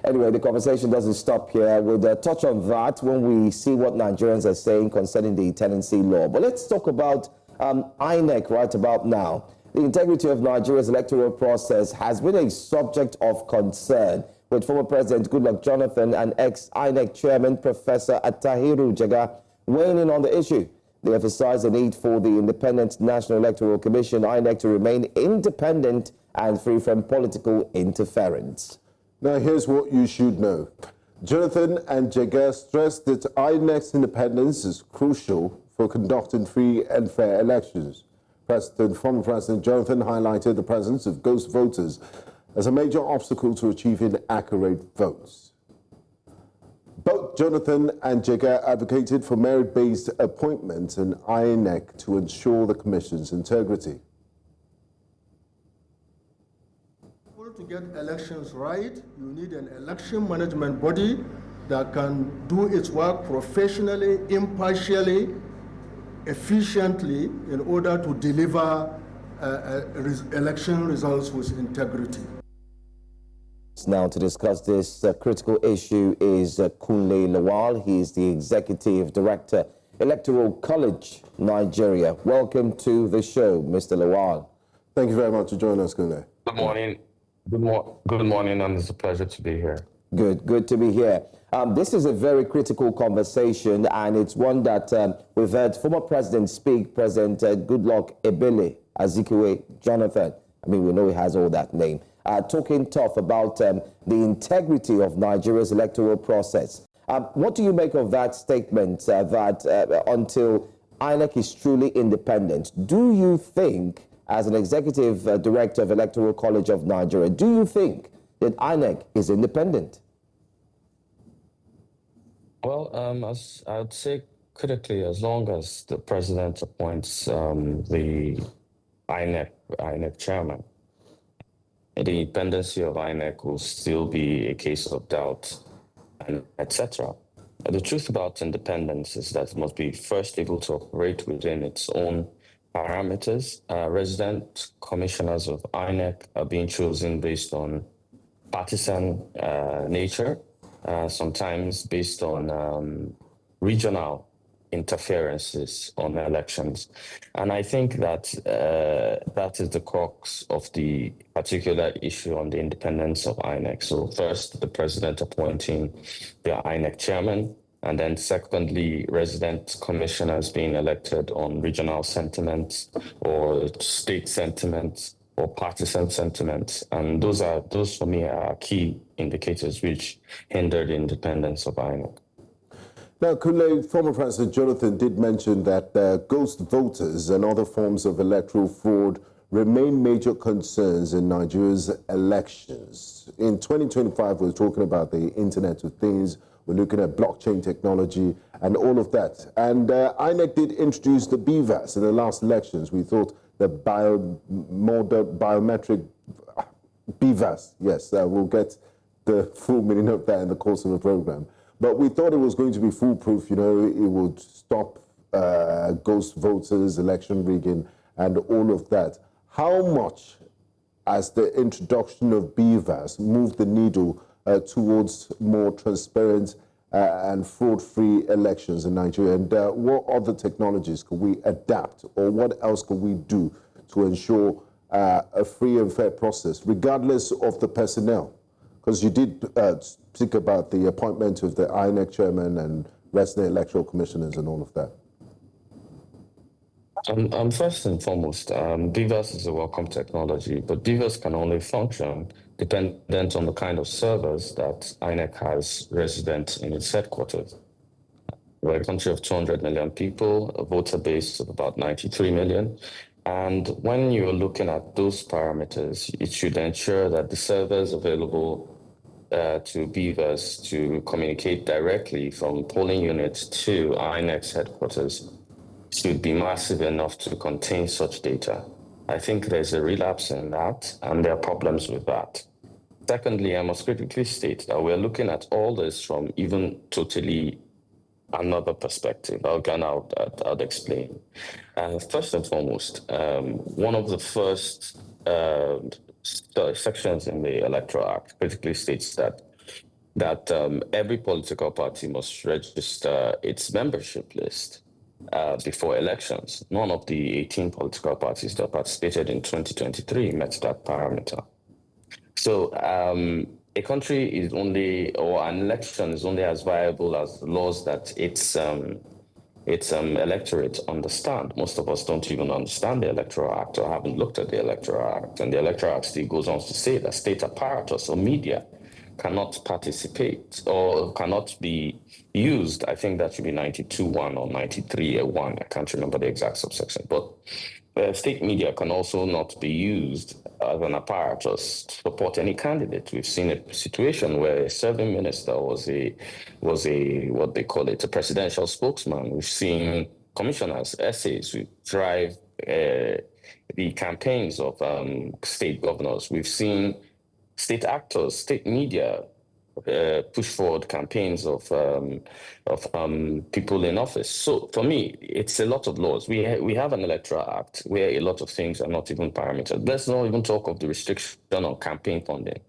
Anyway, the conversation doesn't stop here. We'll touch on that when we see what Nigerians are saying concerning the tenancy law. But let's talk about INEC right about now. The integrity of Nigeria's electoral process has been a subject of concern, with former President Goodluck Jonathan and ex-INEC Chairman Professor Attahiru Jega weighing in on the issue. They emphasized the need for the Independent National Electoral Commission, INEC, to remain independent and free from political interference. Now, here's what you should know. Jonathan and Jega stressed that INEC's independence is crucial for conducting free and fair elections. Former President Jonathan highlighted the presence of ghost voters as a major obstacle to achieving accurate votes. Both Jonathan and Jega advocated for merit-based appointments in INEC to ensure the Commission's integrity. To get elections right, you need an election management body that can do its work professionally, impartially, efficiently, in order to deliver election results with integrity. Now, to discuss this critical issue is Kunle Lawal. He is the Executive Director, Electoral College, Nigeria. Welcome to the show, Mr. Lawal. Thank you very much for joining us, Kunle. Good morning. Good morning, and it's a pleasure to be here. Good to be here. This is a very critical conversation, and it's one that we've heard former President speak, President Goodluck Jonathan. I mean, we know he has all that name. Talking tough about the integrity of Nigeria's electoral process. What do you make of that statement that until INEC is truly independent, do you think, as an executive director of Electoral College of Nigeria, do you think that INEC is independent? Well, as I would say critically, as long as the president appoints the INEC chairman, the independency of INEC will still be a case of doubt, and etc. The truth about independence is that it must be first able to operate within its own parameters. Resident commissioners of INEC are being chosen based on partisan nature, sometimes based on regional interferences on elections. And I think that that is the crux of the particular issue on the independence of INEC. So first, the president appointing the INEC chairman, and then secondly, resident commissioners being elected on regional sentiments or state sentiments or partisan sentiments. And those for me are key indicators which hinder the independence of INEC. Now, Kule, former President Jonathan did mention that ghost voters and other forms of electoral fraud remain major concerns in Nigeria's elections. In 2025, we're talking about the Internet of Things, we're looking at blockchain technology and all of that. And INEC did introduce the BVAS in the last elections. We thought the biometric BVAS, yes, we'll get the full meaning of that in the course of the program. But we thought it was going to be foolproof, you know, it would stop ghost voters, election rigging, and all of that. How much has the introduction of BVAS moved the needle towards more transparent and fraud-free elections in Nigeria? And what other technologies could we adapt, or what else could we do to ensure a free and fair process, regardless of the personnel? Because you did speak about the appointment of the INEC chairman and resident electoral commissioners and all of that. First and foremost, BVAS is a welcome technology, but BVAS can only function dependent on the kind of servers that INEC has resident in its headquarters. We're a country of 200 million people, a voter base of about 93 million. And when you're looking at those parameters, it should ensure that the servers available to BVAS to communicate directly from polling units to INEC's headquarters should be massive enough to contain such data. I think there's a relapse in that, and there are problems with that. Secondly, I must critically state that we're looking at all this from even totally another perspective. I'll explain. First and foremost, one of the first sections in the Electoral Act critically states that every political party must register its membership list before elections. None of the 18 political parties that participated in 2023 met that parameter. So a country is only, or an election is only as viable as the laws that its electorate understand. Most of us don't even understand the Electoral Act or haven't looked at the Electoral Act. And the Electoral Act still goes on to say that state apparatus or media cannot participate or cannot be used. I think that should be 92(1) or 93(1). I can't remember the exact subsection. But state media can also not be used as an apparatus to support any candidate. We've seen a situation where a serving minister was a what they call it, a presidential spokesman. We've seen commissioners, essays who drive the campaigns of state governors. We've seen state actors, state media push forward campaigns of people in office. So for me, it's a lot of laws. We have an Electoral Act where a lot of things are not even parametered. Let's not even talk of the restriction on campaign funding.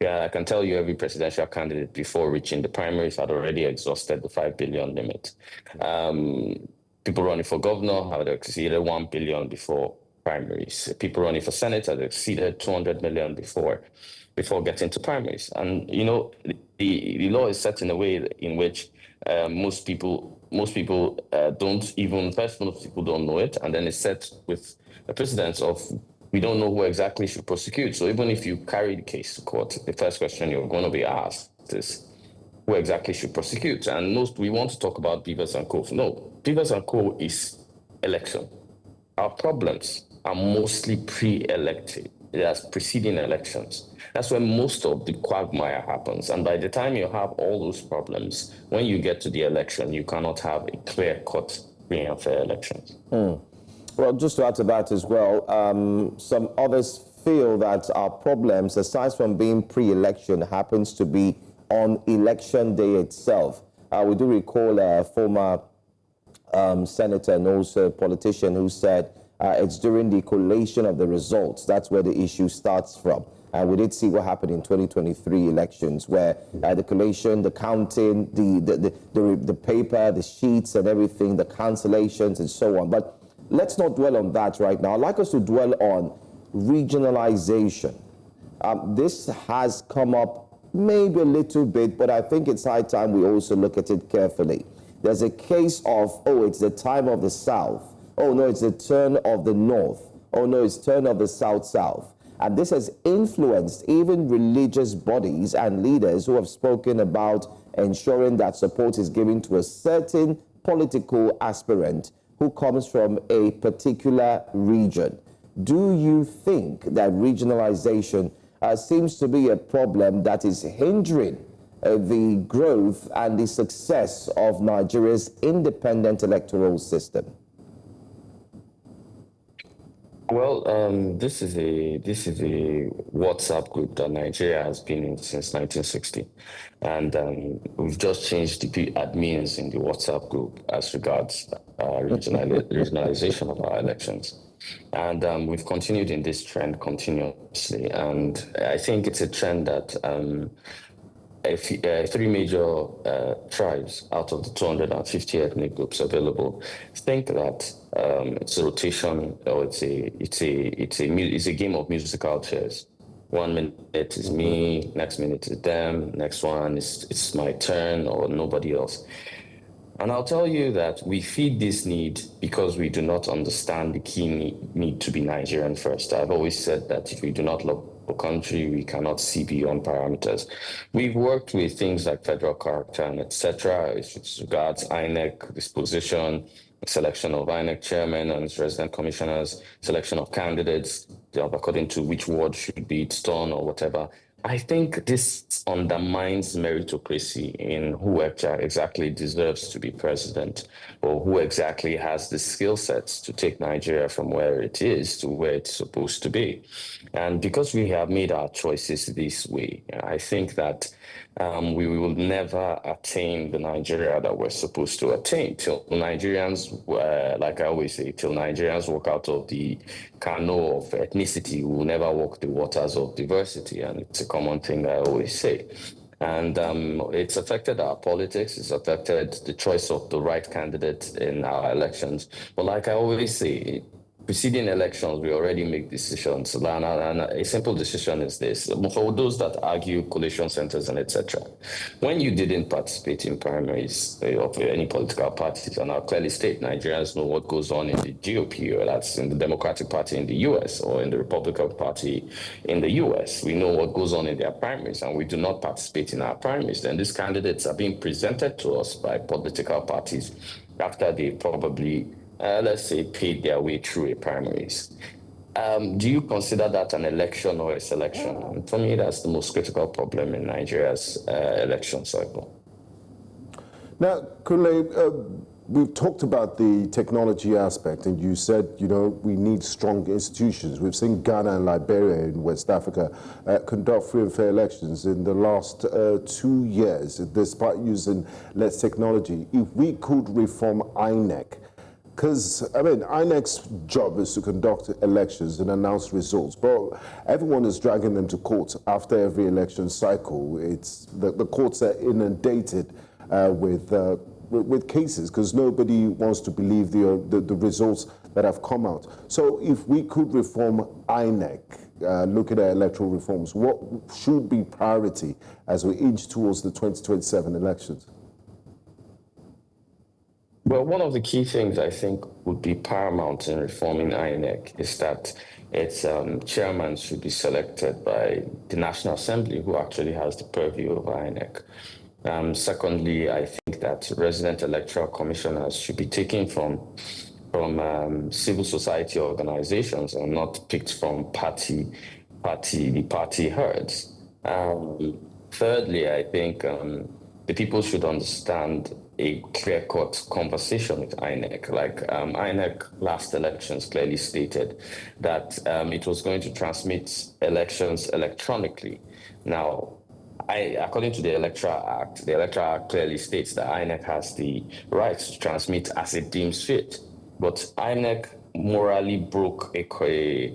Yeah, I can tell you every presidential candidate before reaching the primaries had already exhausted the 5 billion limit. People running for governor had exceeded 1 billion before primaries. People running for Senate had exceeded 200 million before getting to primaries. And you know, the law is set in a way in which most people don't even, first most people don't know it, and then it's set with a precedence of we don't know who exactly should prosecute. So even if you carry the case to court, the first question you're going to be asked is, who exactly should prosecute. And we want to talk about Beavers and Co. No, Beavers and Co. is election. Our problems are mostly pre-elected. That's preceding elections. That's where most of the quagmire happens. And by the time you have all those problems, when you get to the election, you cannot have a clear-cut, free and fair elections. Well, just to add to that as well, some others feel that our problems, aside from being pre-election, happens to be on election day itself. We do recall a former senator and also politician who said it's during the collation of the results. That's where the issue starts from. And we did see what happened in 2023 elections, where the collation, the counting, the paper, the sheets and everything, the cancellations and so on. But let's not dwell on that right now. I'd like us to dwell on regionalization. This has come up maybe a little bit, but I think it's high time we also look at it carefully. There's a case of, oh, it's the time of the South. Oh, no, it's the turn of the North. Oh, no, it's turn of the South-South. And this has influenced even religious bodies and leaders who have spoken about ensuring that support is given to a certain political aspirant who comes from a particular region. Do you think that regionalization seems to be a problem that is hindering the growth and the success of Nigeria's independent electoral system? Well, this is a WhatsApp group that Nigeria has been in since 1960, and we've just changed the admins in the WhatsApp group as regards regionalization of our elections, and we've continued in this trend continuously, and I think it's a trend that three major tribes out of the 250 ethnic groups available think that it's a rotation, or it's a game of musical chairs. 1 minute is me, next minute is them, next one it's my turn or nobody else. And I'll tell you that we feed this need because we do not understand the key need to be Nigerian first. I've always said that if we do not love a country, we cannot see beyond parameters. We've worked with things like federal character and etc. As regards INEC disposition, selection of INEC chairman and its resident commissioners, selection of candidates according to which ward should be its turn or whatever. I think this undermines meritocracy in who exactly deserves to be president, or who exactly has the skill sets to take Nigeria from where it is to where it's supposed to be. And because we have made our choices this way, I think that we will never attain the Nigeria that we're supposed to attain till Nigerians, like I always say, till Nigerians walk out of the canoe of ethnicity, we will never walk the waters of diversity. And it's a common thing I always say. And it's affected our politics, it's affected the choice of the right candidate in our elections. But like I always say, preceding elections, we already make decisions. And a simple decision is this. For those that argue collation centers and etc., when you didn't participate in primaries of any political parties, and I'll clearly state Nigerians know what goes on in the GOP, or that's in the Democratic Party in the US, or in the Republican Party in the US. We know what goes on in their primaries, and we do not participate in our primaries. Then these candidates are being presented to us by political parties after they probably let's say, paid their way through a primaries. Do you consider that an election or a selection? And for me, that's the most critical problem in Nigeria's election cycle. Now, Kunle, we've talked about the technology aspect, and you said, you know, we need strong institutions. We've seen Ghana and Liberia in West Africa conduct free and fair elections in the last 2 years, despite using less technology. If we could reform INEC, because, I mean, INEC's job is to conduct elections and announce results, but everyone is dragging them to court after every election cycle. It's the courts are inundated with cases because nobody wants to believe the results that have come out. So if we could reform INEC, looking at electoral reforms, what should be priority as we inch towards the 2027 elections? Well, one of the key things I think would be paramount in reforming INEC is that its chairman should be selected by the National Assembly, who actually has the purview of INEC. Secondly, I think that resident electoral commissioners should be taken from civil society organizations and not picked from party herds. Thirdly, I think the people should understand a clear-cut conversation with INEC. Like INEC last elections clearly stated that it was going to transmit elections electronically. Now, according to the Electoral Act clearly states that INEC has the right to transmit as it deems fit. But INEC morally broke a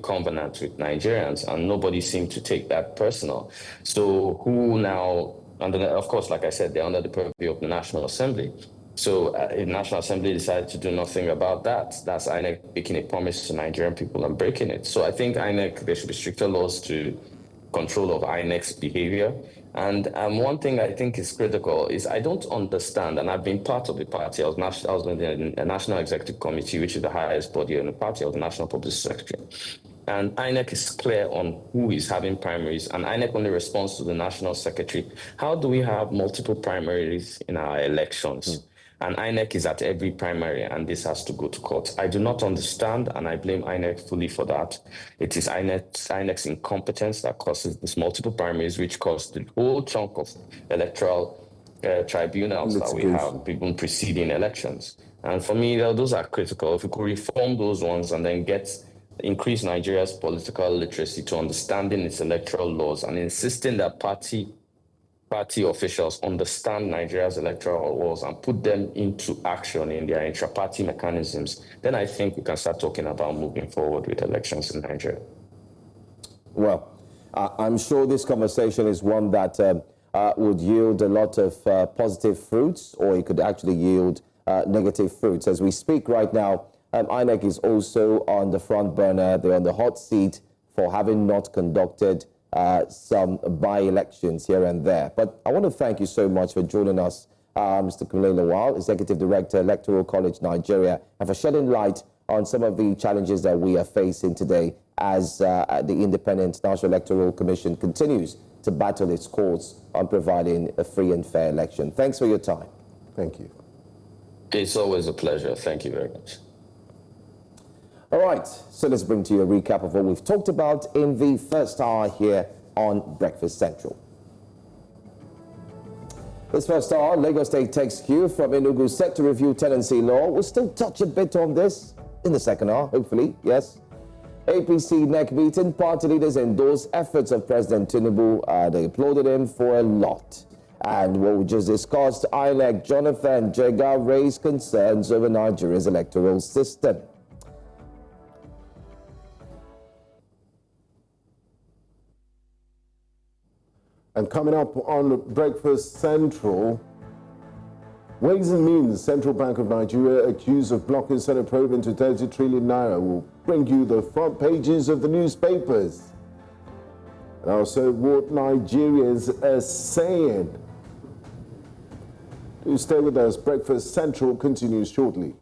covenant with Nigerians, and nobody seemed to take that personal. So who now, of course, like I said, they're under the purview of the National Assembly. So the National Assembly decided to do nothing about that. That's INEC making a promise to Nigerian people and breaking it. So I think INEC, there should be stricter laws to control of INEC's behavior. And one thing I think is critical is I don't understand, and I've been part of the party. I was in the National Executive Committee, which is the highest body in the party. I was the National Public Secretary. And INEC is clear on who is having primaries, and INEC only responds to the National Secretary. How do we have multiple primaries in our elections? And INEC is at every primary, and this has to go to court. I do not understand, and I blame INEC fully for that. It is INEC's incompetence that causes these multiple primaries, which caused the whole chunk of electoral tribunals that we have, even preceding elections. And for me, those are critical. If we could reform those ones and then increase Nigeria's political literacy to understanding its electoral laws and insisting that party officials understand Nigeria's electoral laws and put them into action in their intra-party mechanisms, then I think we can start talking about moving forward with elections in Nigeria. Well, I'm sure this conversation is one that would yield a lot of positive fruits, or it could actually yield negative fruits. As we speak right now, INEC is also on the front burner. They're on the hot seat for having not conducted some by-elections here and there. But I want to thank you so much for joining us, Mr. Kunle Lawal, Executive Director, Electoral College, Nigeria, and for shedding light on some of the challenges that we are facing today as the Independent National Electoral Commission continues to battle its course on providing a free and fair election. Thanks for your time. Thank you. It's always a pleasure. Thank you very much. All right, so let's bring to you a recap of what we've talked about in the first hour here on Breakfast Central. This first hour, Lagos State takes cue from Enugu State to review tenancy law. We'll still touch a bit on this in the second hour, hopefully, yes. APC neck meeting, party leaders endorse efforts of President Tinubu. They applauded him for a lot. And what we just discussed, INEC Jonathan Jega raised concerns over Nigeria's electoral system. And coming up on Breakfast Central, Ways and Means, Central Bank of Nigeria accused of blocking Senate probe into 30 trillion naira. Will bring you the front pages of the newspapers. And also what Nigerians are saying. Do stay with us. Breakfast Central continues shortly.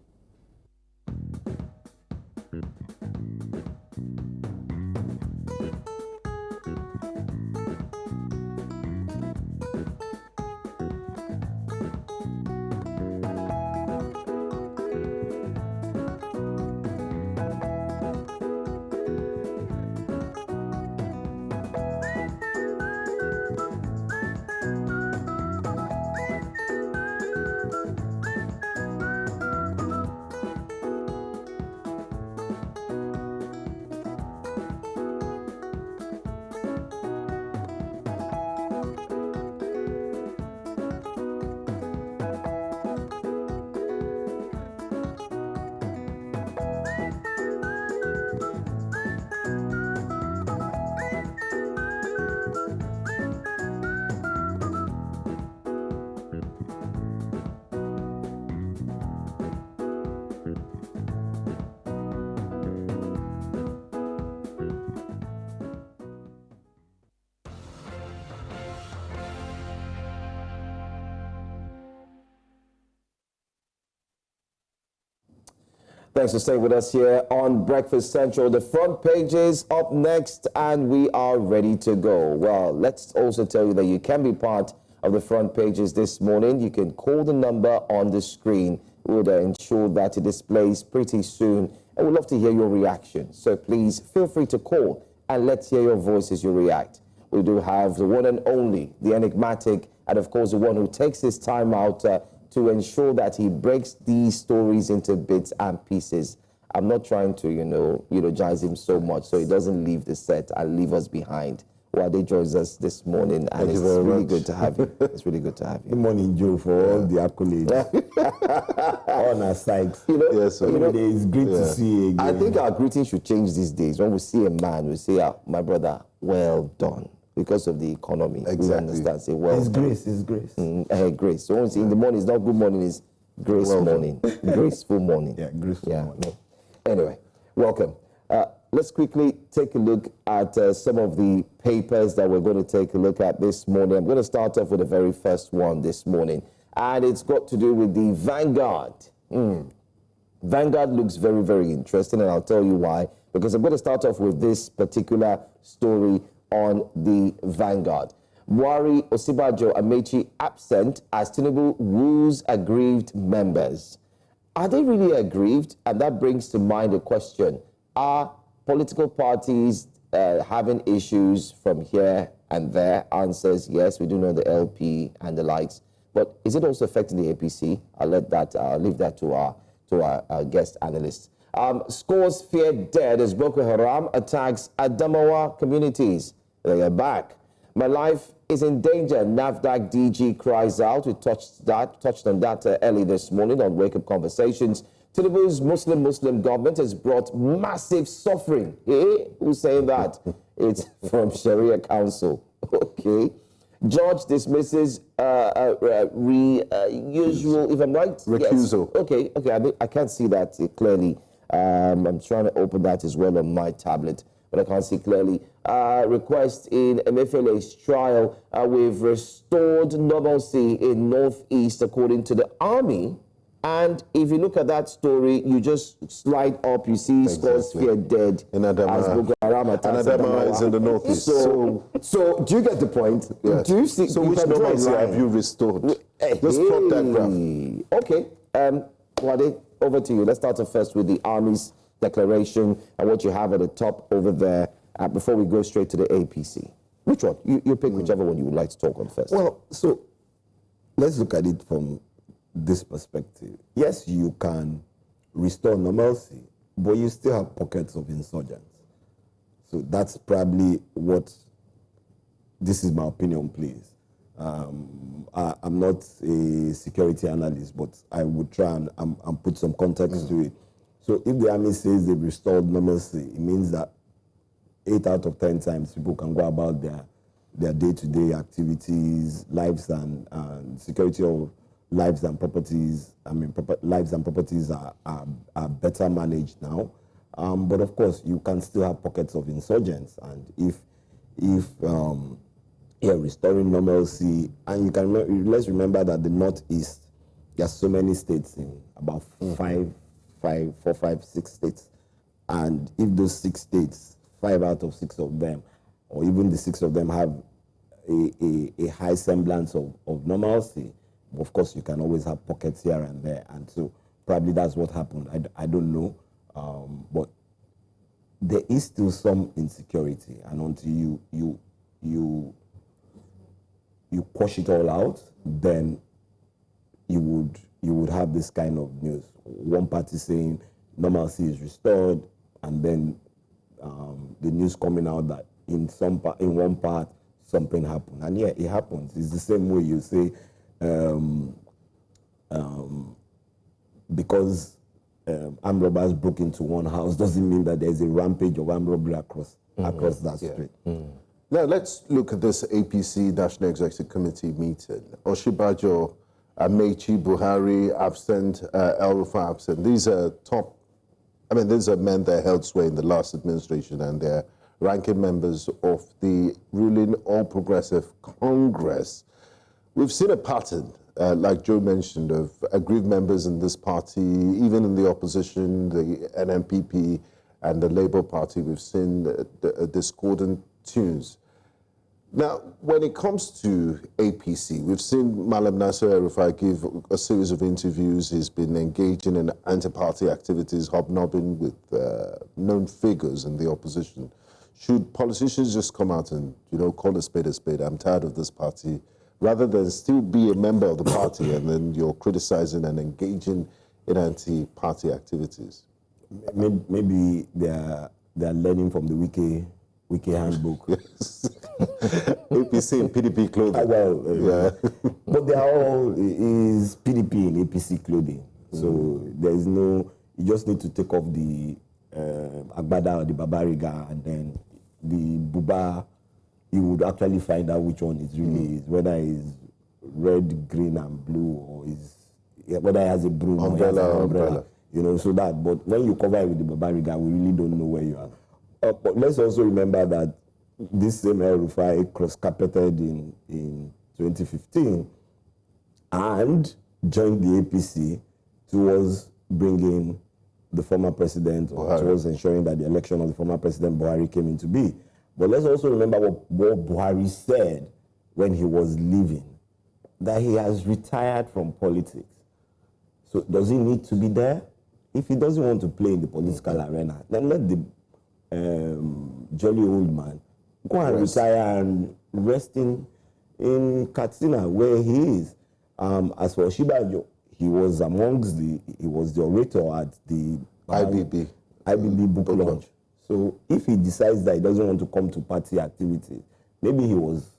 Thanks for staying with us here on Breakfast Central. The front page is up next, and we are ready to go. Well, let's also tell you that you can be part of the front pages this morning. You can call the number on the screen. We'll ensure that it displays pretty soon. And we'd love to hear your reaction. So please feel free to call and let's hear your voice as you react. We do have the one and only, the enigmatic, and of course the one who takes his time out to ensure that he breaks these stories into bits and pieces. I'm not trying to, eulogize him so much so he doesn't leave the set and leave us behind. Wade joins us this morning, and it's really good to have you. It's really good to have you. Good morning, Joe, for all the accolades. On our side. It's great to see you again. I think our greeting should change these days. When we see a man, we say, my brother, well done. Because of the economy. Exactly. We understand. Say, well it's done. grace, it's grace. Grace. So when we say in the morning, it's not good morning, it's grace morning. Graceful morning. Yeah, graceful morning. No. Anyway, welcome. Let's quickly take a look at some of the papers that we're going to take a look at this morning. I'm going to start off with the very first one this morning, and it's got to do with the Vanguard. Vanguard looks very, very interesting, and I'll tell you why. Because I'm going to start off with this particular story on the Vanguard. Buhari, Osibajo, Amechi absent as Tinubu woos aggrieved members. Are they really aggrieved? And that brings to mind a question. Are political parties having issues from here and there? Answers, yes, we do know the LP and the likes. But is it also affecting the APC? I'll leave that to our guest analyst. Scores fear dead as Boko Haram attacks Adamawa communities. They are back. My life is in danger. NAFDAC DG cries out. We touched on that early this morning on Wake Up Conversations. Tinubu's Muslim government has brought massive suffering. Hey, who's saying that? It's from Sharia Council. Okay. Judge dismisses usual, if I'm right? Recusal. Yes. Okay. I can't see that clearly. I'm trying to open that as well on my tablet, but I can't see clearly. Request in Emefiele's trial. We've restored normalcy in Northeast according to the army. And if you look at that story, you just slide up, you see scores fear dead in Adamawa. As Boko Haram attacks Adamawa is in the Northeast. So do you get the point? Yes. Do you see? So which normalcy have you restored? Just plot that graph. Okay. Wade, over to you. Let's start off first with the Army's declaration and what you have at the top over there before we go straight to the APC. Which one? You pick whichever one you would like to talk on first. Well, so let's look at it from this perspective. Yes, you can restore normalcy, but you still have pockets of insurgents. So that's probably what, this is my opinion, please. I'm not a security analyst, but I would try and put some context to it. So if the army says they've restored normalcy, it means that 8 out of 10 times people can go about their day-to-day activities, lives and security of lives and properties. I mean, lives and properties are better managed now. But of course, you can still have pockets of insurgents, and if restoring normalcy, and you can let's remember that the Northeast, there's so many states in about 4, 5, 6 states, and if those 6 states, 5 out of 6 of them, or even the 6 of them have a high semblance of normalcy, of course you can always have pockets here and there, and so probably that's what happened. I don't know, but there is still some insecurity, and until you quash it all out, then you would have this kind of news. One party saying normalcy is restored, and then the news coming out that in one part something happened, and yeah, it happens. It's the same way you say because armed robbers broke into one house doesn't mean that there's a rampage of armed robbery across that street. Now let's look at this APC National Executive Committee meeting. Osibajo, Amechi, Buhari absent, El-Rufai absent. These are men that held sway in the last administration, and they're ranking members of the ruling All Progressive Congress. We've seen a pattern, like Joe mentioned, of aggrieved members in this party, even in the opposition, the NNPP and the Labour Party. We've seen the discordant tunes. Now, when it comes to APC, we've seen Malam Nasser El-Rufai give a series of interviews. He's been engaging in anti-party activities, hobnobbing with known figures in the opposition. Should politicians just come out and, call a spade a spade? I'm tired of this party, rather than still be a member of the party and then you're criticizing and engaging in anti-party activities? Maybe they're learning from the Wiki handbook. Yes. APC and PDP clothing. But they are all is PDP and APC clothing. So there is no, you just need to take off the Agbada or the Babariga, and then the Buba, you would actually find out which one is really is, whether it's red, green, and blue, or whether it has a broom umbrella. So that. But when you cover it with the Babariga, we really don't know where you are. But let's also remember that this same El-Rufai cross-carpeted in 2015 and joined the APC towards bringing the former president, or towards ensuring that the election of the former President Buhari came into being. But let's also remember what Buhari said when he was leaving, that he has retired from politics. So does he need to be there? If he doesn't want to play in the political arena, then let the jolly old man go and retire and rest in Katsina, where he is. As for Shibajo, he was the orator at the IBB book launch. So if he decides that he doesn't want to come to party activities, maybe he was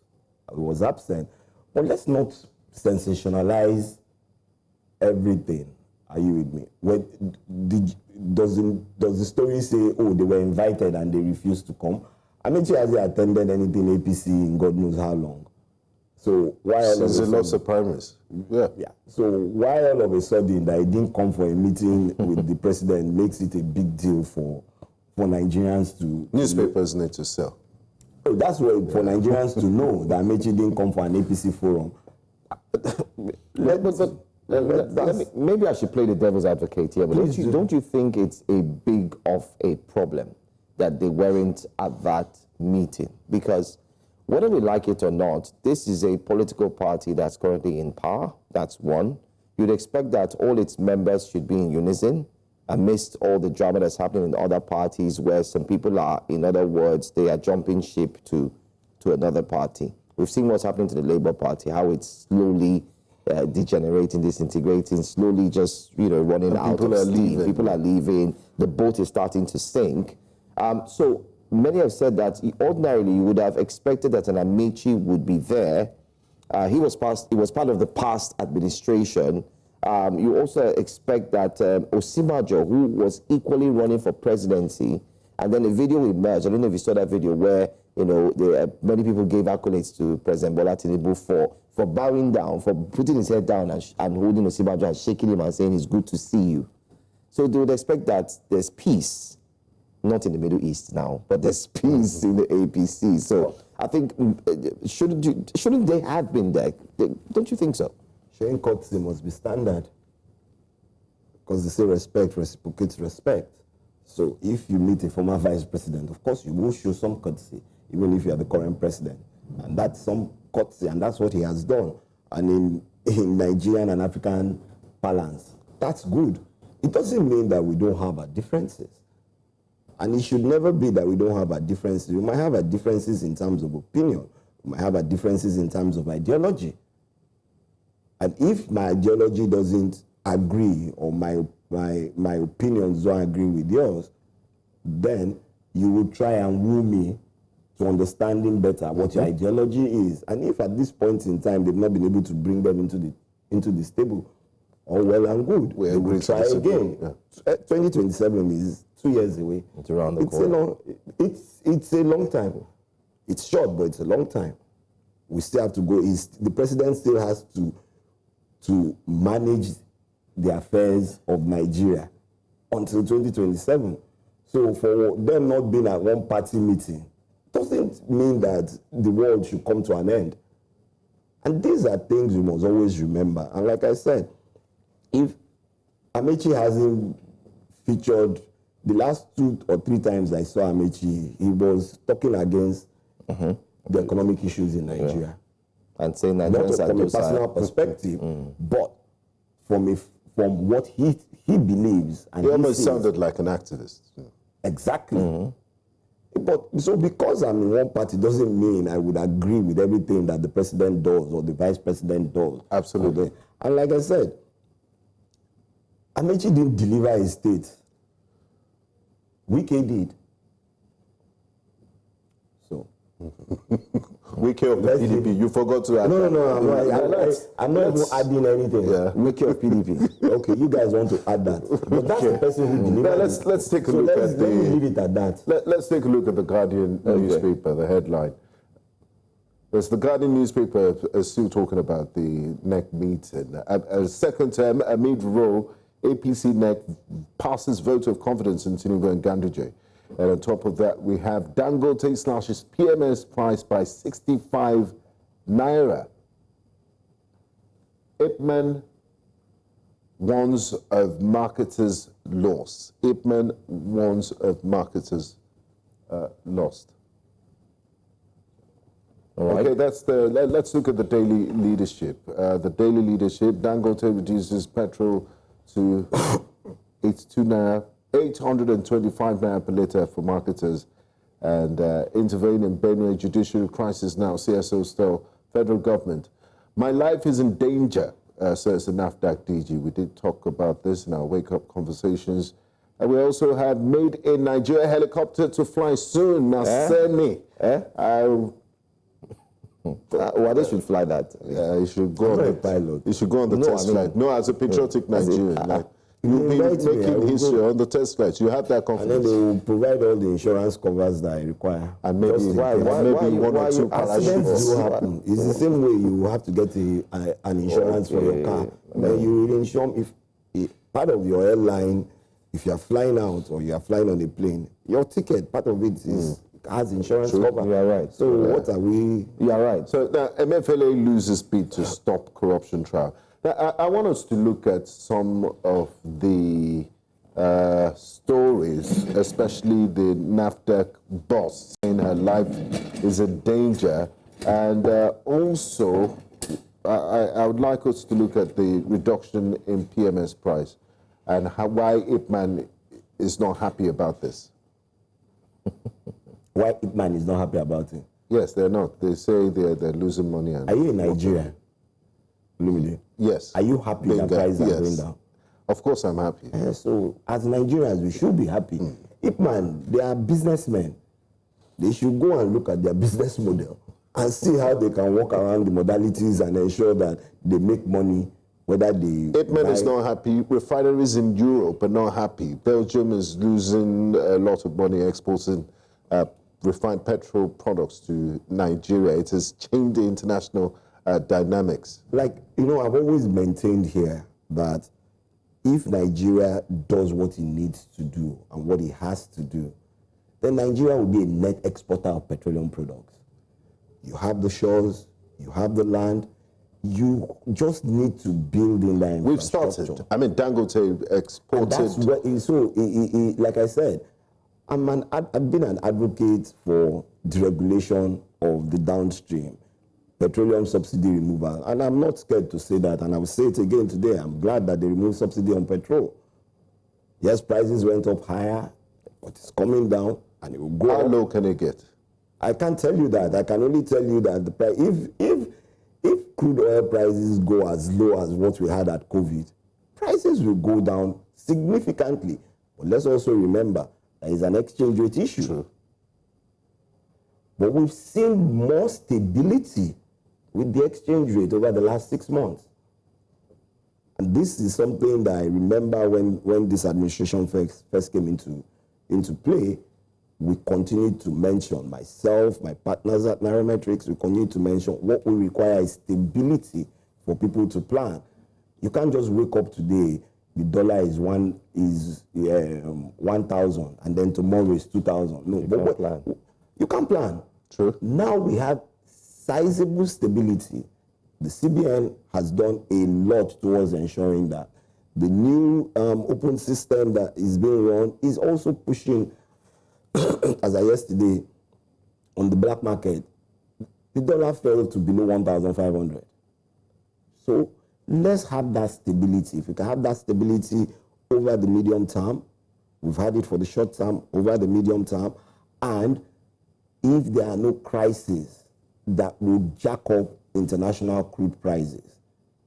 absent. But let's not sensationalize everything. Are you with me? Does the story say, oh, they were invited and they refused to come? Amechi hasn't attended anything APC in God knows how long. So why all of a sudden? Lots of primaries. Yeah. So why all of a sudden that he didn't come for a meeting with the president makes it a big deal for Nigerians to... Newspapers need to sell. So that's why for Nigerians to know that Amechi didn't come for an APC forum. Maybe I should play the devil's advocate here, but don't you think it's a big of a problem that they weren't at that meeting? Because whether we like it or not, this is a political party that's currently in power. That's one. You'd expect that all its members should be in unison amidst all the drama that's happening in other parties, where some people are, in other words, they are jumping ship to another party. We've seen what's happening to the Labour Party, how it's slowly degenerating, disintegrating, slowly just running out of steam. People are leaving. The boat is starting to sink. So many have said that ordinarily you would have expected that an Amechi would be there. He was part of the past administration. You also expect that Osibajo, who was equally running for presidency, and then a video emerged. I don't know if you saw that video where many people gave accolades to President Bola Tinubu for bowing down, for putting his head down and holding Osibajo and shaking him and saying it's good to see you. So they would expect that there's peace, not in the Middle East now, but there's peace in the APC. So I think shouldn't they have been there? Don't you think so? Showing courtesy must be standard, because they say respect reciprocates respect. So if you meet a former vice president, of course you will show some courtesy, even if you are the current president. And that's some courtesy, and that's what he has done. And in Nigerian and African parlance, that's good. It doesn't mean that we don't have our differences. And it should never be that we don't have our differences. We might have our differences in terms of opinion. We might have our differences in terms of ideology. And if my ideology doesn't agree, or my opinions don't agree with yours, then you will try and woo me to understanding better what your ideology is. And if at this point in time they've not been able to bring them into this table, all well and good, we will try again. Yeah. 2027 is 2 years away. It's around the corner. It's a long time. It's short, but it's a long time. We still have to go. The president still has to manage the affairs of Nigeria until 2027. So for them not being at one party meeting doesn't mean that the world should come to an end. And these are things we must always remember. And like I said, if Amechi hasn't featured, the last 2 or 3 times I saw Amechi, he was talking against the economic issues in Nigeria. And saying Not Nigerians are from a those personal perspective, but from what he believes. And he almost sees. sounded like an activist. Exactly. But so because I'm in one party doesn't mean I would agree with everything that the president does or the vice president does. Absolutely. And like I said, Amechi didn't deliver his state. Wike did. So. Wike of the PDP, you forgot to add. No, I'm not even adding anything. Yeah. Wike of PDP. Okay, you guys want to add that. But that's the person who delivered. Let's take a look at the. Let me leave it at that. Let's take a look at the Guardian newspaper, the headline. Yes, the Guardian newspaper is still talking about the NEC meeting. A second term, amid row, APC NEC passes vote of confidence in Tinubu and Ganduje. And on top of that, we have Dangote slashes PMS price by 65 naira. Ipman warns of marketers' loss. Ipman warns of marketers' lost. All right. Okay, that's let's look at the daily leadership. The daily leadership, Dangote reduces petrol to 82 naira. 825 naira per litre for marketers, and intervene in Benue judicial crisis now, CSO still, federal government. My life is in danger, says the NAFDAC DG. We did talk about this in our wake-up conversations. And we also have made in Nigeria helicopter to fly soon, Naseni. Well, they should fly that. Yeah, you should go on the pilot. You should go on the test flight. No, as a patriotic Nigerian. You'll be making history on the test flights. You have that confidence. And then they will provide all the insurance covers that I require. And maybe, one or two parachutes do happen. It's the same way you have to get an insurance for your car. Then you will insure if part of your airline, if you are flying out or you are flying on a plane, your ticket, part of it has insurance cover. You are right. So what are we? You are right. So now MFLA loses bid to stop corruption trial. Now, I want us to look at some of the stories, especially the NAFDAC boss saying her life is in danger. And also, I would like us to look at the reduction in PMS price and why Ipman is not happy about this. Why Ipman is not happy about it? Yes, they're not. They say they're losing money. And are you in Nigeria? Yes. Are you happy that prices are going down? Of course I'm happy. So as Nigerians, we should be happy. Ipman, they are businessmen. They should go and look at their business model and see how they can work around the modalities and ensure that they make money, whether they... Ipman is not happy. Refineries in Europe are not happy. Belgium is losing a lot of money exporting refined petrol products to Nigeria. It has changed the international dynamics. Like, I've always maintained here that if Nigeria does what it needs to do and what it has to do, then Nigeria will be a net exporter of petroleum products. You have the shores, you have the land, you just need to build in that infrastructure. We've started. I mean, Dangote exported. And that's what, like I said, I've been an advocate for deregulation of the downstream, petroleum subsidy removal. And I'm not scared to say that, and I will say it again today. I'm glad that they removed subsidy on petrol. Yes, prices went up higher, but it's coming down, and it will go How up. low can it get? I can't tell you that. I can only tell you that the price, if crude oil prices go as low as what we had at COVID, prices will go down significantly. But let's also remember there is an exchange rate issue. True. But we've seen more stability with the exchange rate over the last 6 months. And this is something that I remember when this administration first came into play. We continue to mention, myself, my partners at Nairametrics, we continue to mention what we require is stability for people to plan. You can't just wake up today, the dollar is 1,000, and then tomorrow is 2,000. No, you can't plan. True. Now we have sizable stability. The CBN has done a lot towards ensuring that. The new open system that is being run is also pushing, as I yesterday, on the black market, the dollar fell to below 1,500. So let's have that stability. If we can have that stability over the medium term, we've had it for the short term, over the medium term, and if there are no crises that will jack up international crude prices,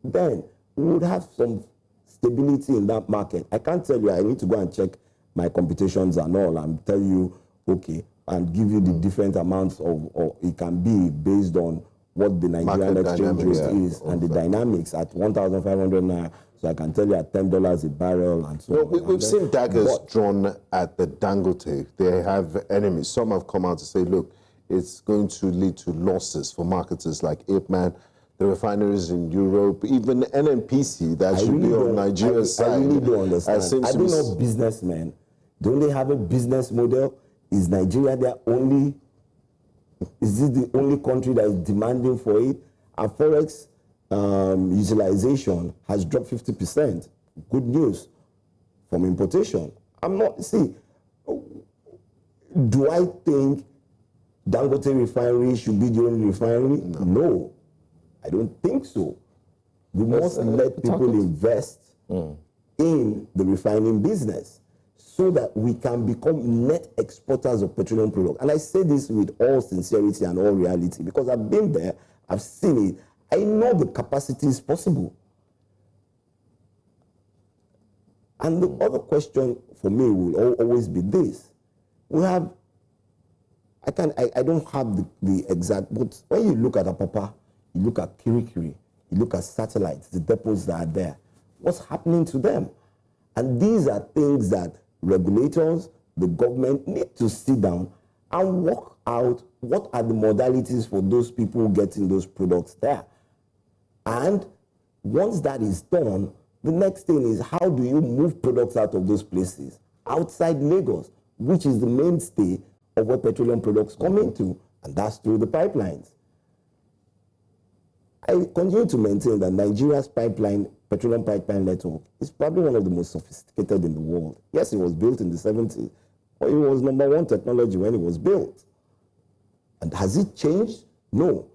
then we would have some stability in that market. I can't tell you, I need to go and check my computations and all and tell you, okay, and give you the different amounts of, or it can be based on what the Nigerian exchange rate is and the dynamics at 1,500 naira. So I can tell you at $10 a barrel and so on. We've seen daggers drawn at the Dangote. They have enemies. Some have come out to say, look, it's going to lead to losses for marketers like Apeman, the refineries in Europe, even NNPC that should be on Nigeria's side. I really don't understand. I don't know businessmen. Don't they have a business model? Is Nigeria their only? Is this the only country that is demanding for it? Our forex utilization has dropped 50%. Good news from importation. I'm not, see, do I think Dangote refinery should be the only refinery? No, I don't think so. We must let people invest in the refining business so that we can become net exporters of petroleum products. And I say this with all sincerity and all reality because I've been there, I've seen it. I know the capacity is possible. And the other question for me will always be this. We have, I don't have the exact, but when you look at Apapa, you look at Kirikiri, you look at satellites, the depots that are there, what's happening to them? And these are things that regulators, the government need to sit down and work out what are the modalities for those people getting those products there. And once that is done, the next thing is how do you move products out of those places outside Lagos, which is the mainstay of where petroleum products come into, and that's through the pipelines. I continue to maintain that Nigeria's petroleum pipeline network is probably one of the most sophisticated in the world. Yes, it was built in the 70s, but it was #1 technology when it was built. And has it changed? No.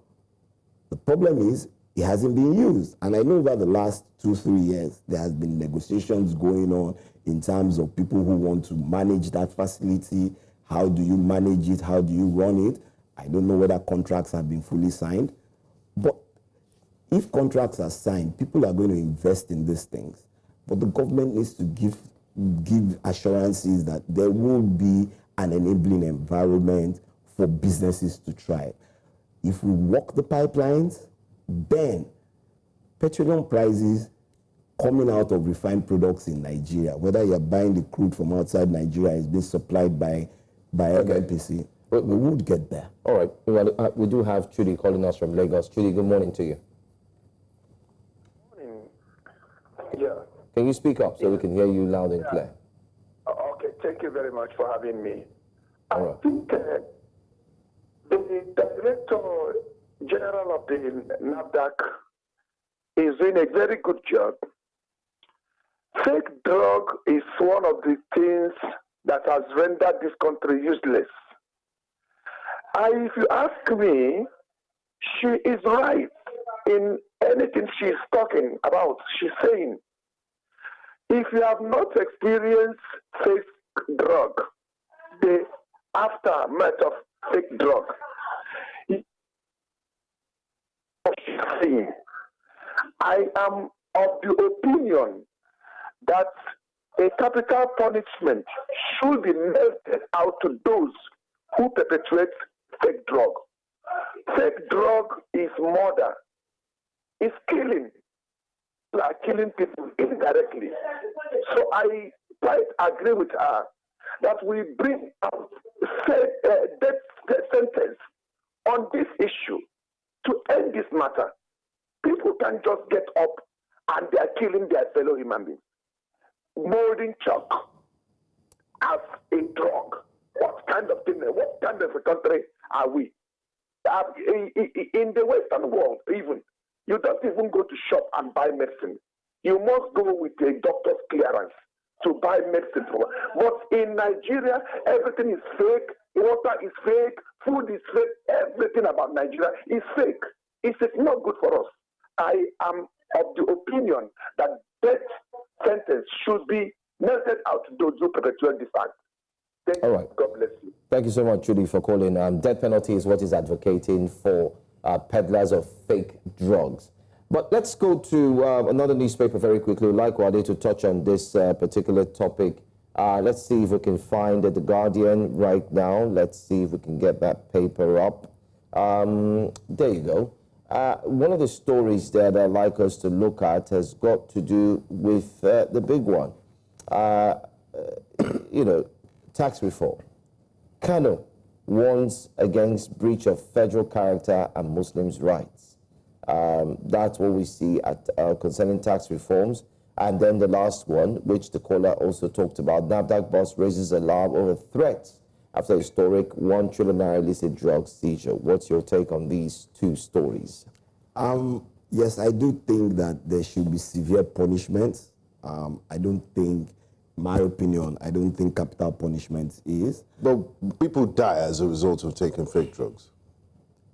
The problem is it hasn't been used. And I know over the last 2-3 years, there has been negotiations going on in terms of people who want to manage that facility. How do you manage it? How do you run it? I don't know whether contracts have been fully signed. But if contracts are signed, people are going to invest in these things. But the government needs to give assurances that there will be an enabling environment for businesses to try. If we walk the pipelines, then petroleum prices coming out of refined products in Nigeria, whether you're buying the crude from outside Nigeria, is being supplied by APC, we would get there. All right. Well, we do have Chudi calling us from Lagos. Chudi, good morning to you. Good morning. Yeah. Can you speak up so we can hear you loud and clear? Okay. Thank you very much for having me. All right. I think the Director General of the NAFDAC is doing a very good job. Fake drug is one of the things that has rendered this country useless. If you ask me, she is right in anything she's talking about. She's saying, if you have not experienced fake drug, the aftermath of fake drug, I am of the opinion that a capital punishment should be meted out to those who perpetrate fake drug. Fake drug is murder. It's killing. Like killing people indirectly. So I quite agree with her that we bring out death sentence on this issue to end this matter. People can just get up and they are killing their fellow human beings. Molding chalk as a drug. What kind of thing? What kind of a country are we? In the Western world, even, you don't even go to shop and buy medicine. You must go with a doctor's clearance to buy medicine. But in Nigeria, everything is fake, Water is fake, food is fake, everything about Nigeria is fake. It's not good for us. I am of the opinion that death sentence should be meted out to those who perpetuate this act. Thank you. God bless you. Thank you so much, Judy, for calling. Death penalty is what is advocating for peddlers of fake drugs. But let's go to another newspaper very quickly. We'd like Wade to touch on this particular topic. Let's see if we can find The Guardian right now. Let's see if we can get that paper up. There you go. One of the stories that I'd like us to look at has got to do with the big one. Tax reform. Kano warns against breach of federal character and Muslims' rights. That's what we see at concerning tax reforms. And then the last one, which the caller also talked about, NAFDAC boss raises alarm over threats after historic $1 trillion illicit drug seizure. What's your take on these two stories? Yes, I do think that there should be severe punishments. I don't think, my opinion, I don't think capital punishment is. But people die as a result of taking fake drugs.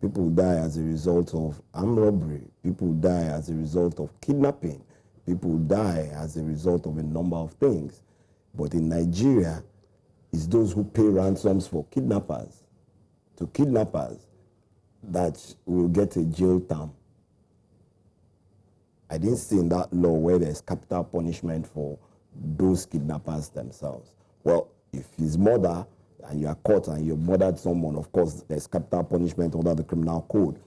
People die as a result of armed robbery. People die as a result of kidnapping. People die as a result of a number of things. But in Nigeria, it's those who pay ransoms for kidnappers, to kidnappers, that will get a jail term. I didn't see in that law where there's capital punishment for those kidnappers themselves. Well, if it's murder and you are caught and you murdered someone, of course, there's capital punishment under the criminal code.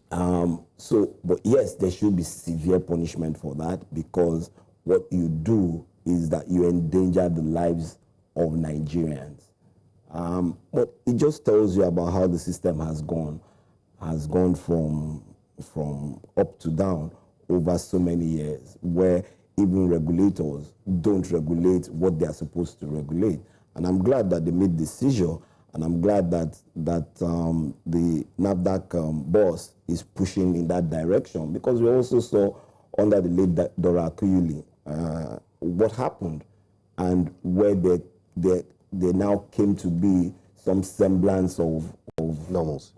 But yes, there should be severe punishment for that, because what you do is that you endanger the lives of Nigerians. But it just tells you about how the system has gone from up to down over so many years, where even regulators don't regulate what they are supposed to regulate. And I'm glad that they made this decision, and I'm glad that the NAFDAC boss is pushing in that direction, because we also saw under the late Dora Akuyili what happened, and where they now came to be some semblance of normalcy.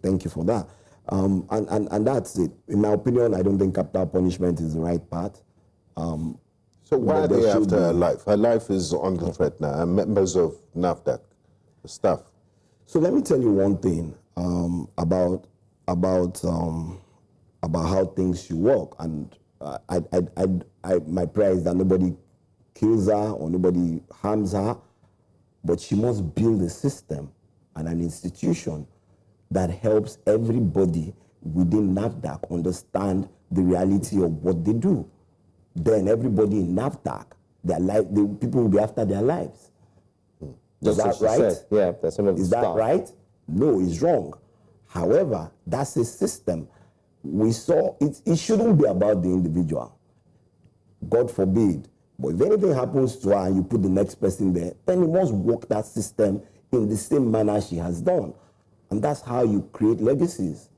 Thank you for that. And that's it. In my opinion, I don't think capital punishment is the right path. So why are they after her life? Her life is under threat now, and members of NAFDAC, the staff. So let me tell you one thing about how things should work. And my prayer is that nobody kills her or nobody harms her, but she must build a system and an institution that helps everybody within NAFDAC understand the reality of what they do. Then everybody in NAFDAC, the people will be after their lives. Is that right? Yeah, that's some of the Is stuff. that right? No, it's wrong. However, that's a system. We saw it shouldn't be about the individual. God forbid. But if anything happens to her and you put the next person there, then you must work that system in the same manner she has done. And that's how you create legacies.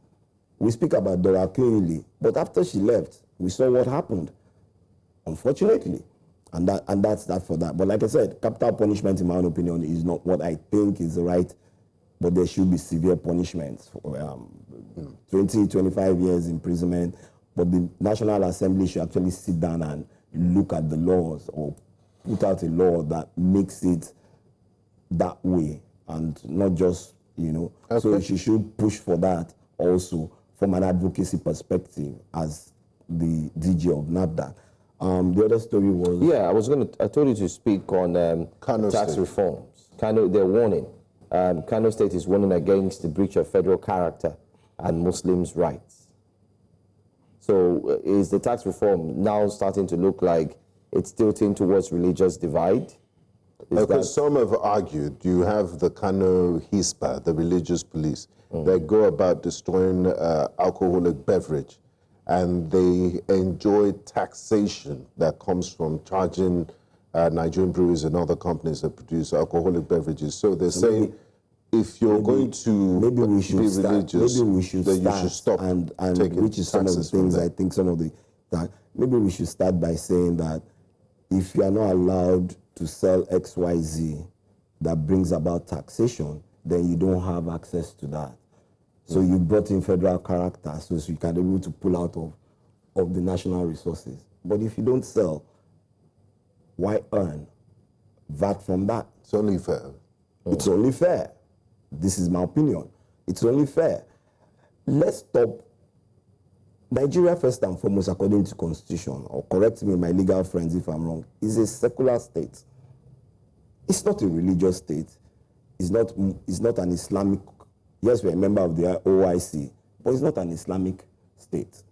We speak about Dora Akuyili, but after she left, we saw what happened, unfortunately. And that's that for that. But like I said, capital punishment, in my own opinion, is not what I think is the right, but there should be severe punishments for 20, 25 years imprisonment. But the National Assembly should actually sit down and look at the laws, or put out a law that makes it that way, and not just, So she should push for that also from an advocacy perspective as the DG of NAFDAC. The other story was... Yeah, I told you to speak on tax reforms. Kano, they're warning. Kano State is warning against the breach of federal character and Muslims' rights. So is the tax reform now starting to look like it's tilting towards religious divide? Because some have argued, you have the Kano Hispa, the religious police, they go about destroying alcoholic beverage, and they enjoy taxation that comes from charging Nigerian breweries and other companies that produce alcoholic beverages. So they're saying, if you're going to be religious, maybe we should then start, you should stop and taking which is some of the things I think maybe we should start by saying that if you are not allowed to sell XYZ that brings about taxation, then you don't have access to that. So you brought in federal character so you can be able to pull out of the national resources. But if you don't sell, why earn VAT from that? It's only fair. It's only fair. This is my opinion. It's only fair. Let's stop. Nigeria, first and foremost, according to Constitution, or correct me, my legal friends if I'm wrong, is a secular state. It's not a religious state. It's not an Islamic. Yes, we're a member of the OIC, but it's not an Islamic state.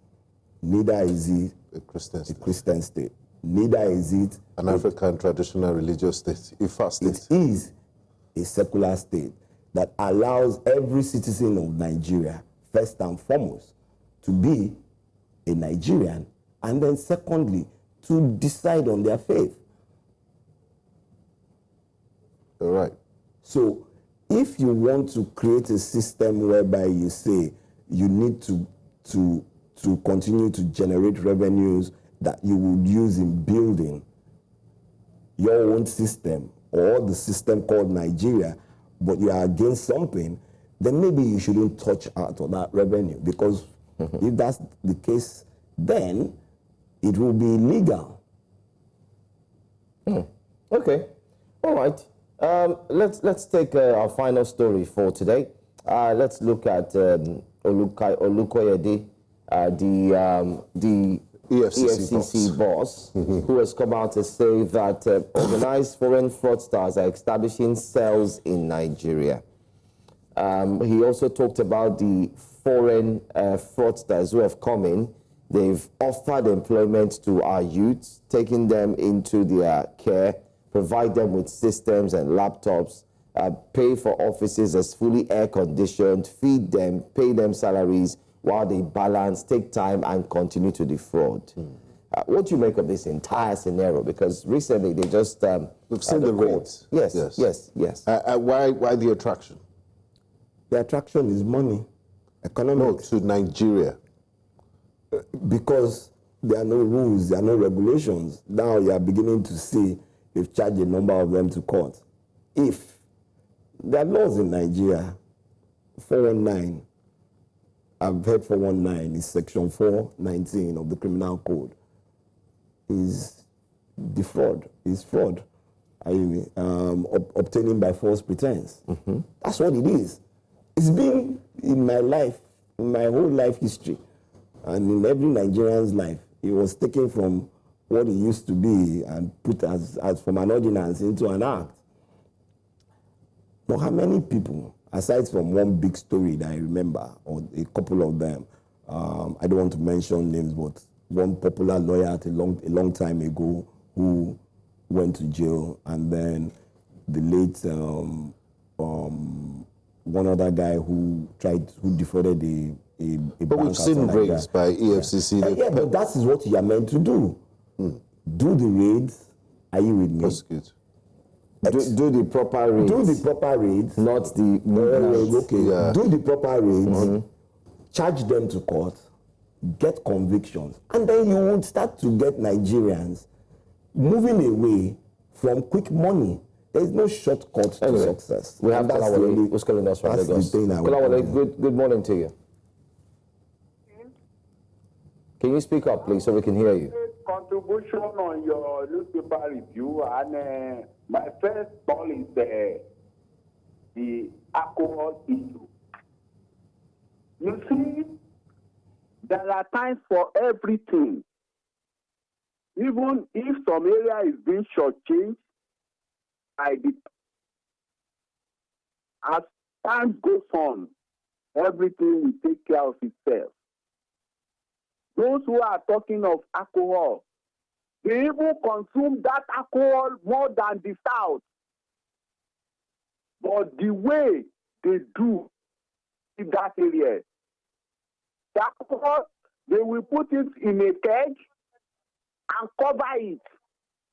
Neither is it a Christian state. Neither is it an African traditional religious state. It is a secular state that allows every citizen of Nigeria, first and foremost, to be a Nigerian, and then secondly, to decide on their faith. All right. So if you want to create a system whereby you say you need to continue to generate revenues that you would use in building your own system or the system called Nigeria, but you are against something, then maybe you shouldn't touch out on that revenue, because if that's the case, then it will be illegal. Okay, all right. Let's take our final story for today. Let's look at Olukoyede, the EFCC boss, who has come out to say that organized foreign fraudsters are establishing cells in Nigeria. He also talked about the foreign fraudsters who have come in. They've offered employment to our youths, taking them into their care, provide them with systems and laptops, pay for offices as fully air-conditioned, feed them, pay them salaries while they balance, take time, and continue to defraud. What do you make of this entire scenario? Because recently they just... We've seen the rates. Yes. Why the attraction? The attraction is money, economics. No, to Nigeria. Because there are no rules, there are no regulations. Now you are beginning to see they've charged a number of them to court. If there are laws in Nigeria, 419, I've heard 419 is section 419 of the criminal code, is defraud, is fraud. Obtaining by false pretense. That's what it is. It's been in my life, in my whole life history, and in every Nigerian's life. It was taken from what it used to be and put as from an ordinance into an act. But how many people, aside from one big story that I remember, or a couple of them, I don't want to mention names, but one popular lawyer a long time ago who went to jail, and then the late one other guy who defrauded a but we've seen raids by EFCC. Yeah, but that is what you are meant to do. Do the raids. Are you with me? Prosecute. Do the proper raids. Do the proper raids. Not the... Okay. Yeah. Do the proper raids. Charge them to court. Get convictions. And then you would start to get Nigerians moving away from quick money. There is no shortcut to success. We have Kolawole who's calling us from Lagos. Kolawole, good morning to you. Can you speak up, please, so we can hear you? Contribution on your newspaper review, and my first call is the alcohol issue. You see, there are times for everything. Even if some area is being shortchanged, as time goes on, everything will take care of itself. Those who are talking of alcohol, they even consume that alcohol more than the South. But the way they do in that area, the alcohol, they will put it in a keg and cover it.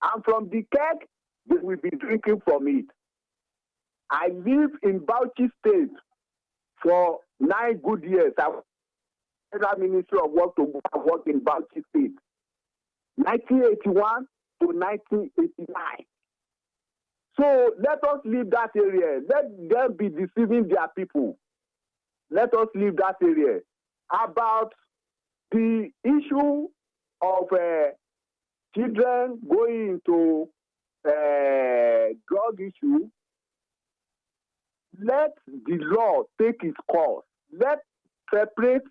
And from the keg, they will be drinking from it. I lived in Bauchi State for 9 good years. I was Federal Ministry of Work to work in Bauchi State, 1981 to 1989. So let us leave that area. Let them be deceiving their people. Let us leave that area. About the issue of children going into drug issue, let the law take its course. Let separate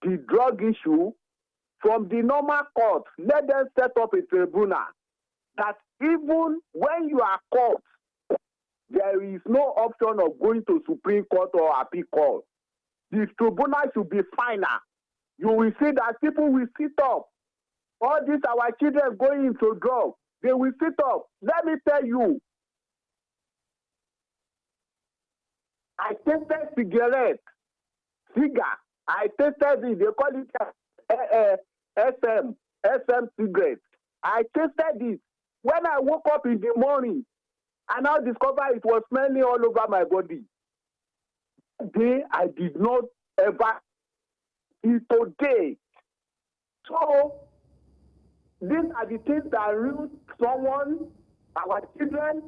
the drug issue from the normal court. Let them set up a tribunal that even when you are caught, there is no option of going to Supreme Court or Appeal Court. The tribunal should be final. You will see that people will sit up. All these our children going into drugs, they will sit up. Let me tell you, I tasted cigarette, cigar. I tasted it. They call it SM cigarette. I tasted it. When I woke up in the morning, I now discover it was smelling all over my body. Today, I did not ever eat today. So, these are the things that ruin someone, our children.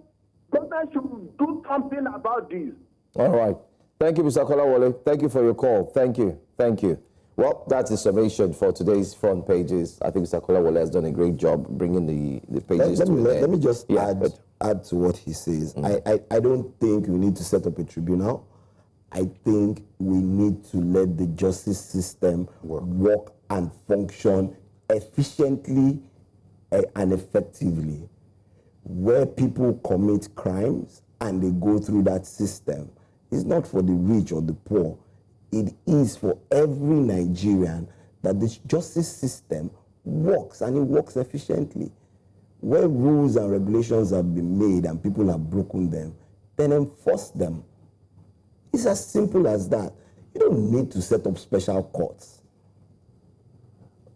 Government should do something about this. All right. Thank you, Mr. Kolawole. Thank you for your call. Thank you. Thank you. Well, that's the summation for today's front pages. I think Mr. Kolawole has done a great job bringing the pages let me just add to what he says. I don't think we need to set up a tribunal. I think we need to let the justice system work and function efficiently and effectively. Where people commit crimes and they go through that system, it's not for the rich or the poor. It is for every Nigerian that the justice system works, and it works efficiently. Where rules and regulations have been made and people have broken them, then enforce them. It's as simple as that. You don't need to set up special courts.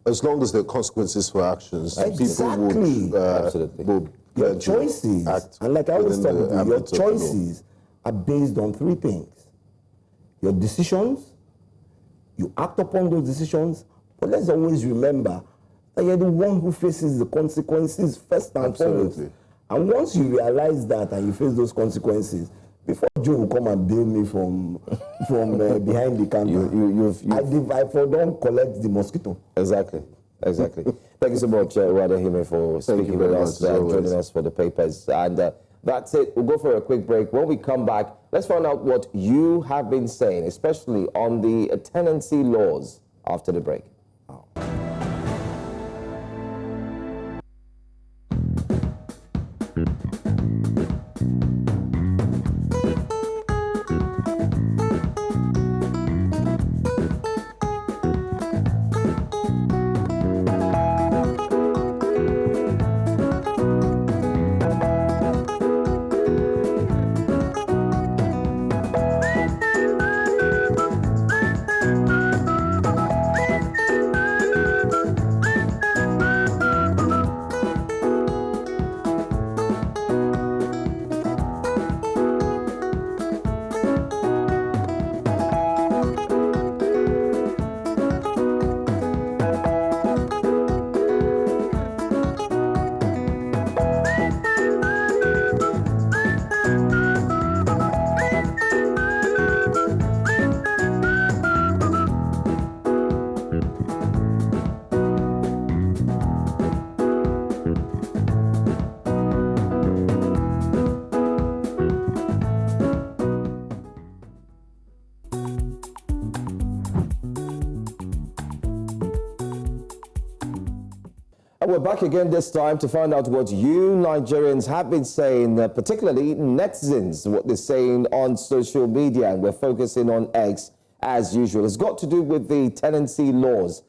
As long as there are consequences for actions, exactly. People would your choices, and like I always tell people, your choices are based on three things. Your decisions, you act upon those decisions, but let's always remember that you're the one who faces the consequences first and foremost. And once you realize that and you face those consequences, before Joe will come and bail me from behind the counter, I don't collect the mosquito. Exactly. Thank you so much, Attahiru, for speaking with us, joining us for the papers. And that's it. We'll go for a quick break. When we come back, let's find out what you have been saying, especially on the tenancy laws, after the break. We're back again this time to find out what you Nigerians have been saying, particularly netizens, what they're saying on social media. And we're focusing on X as usual. It's got to do with the tenancy laws.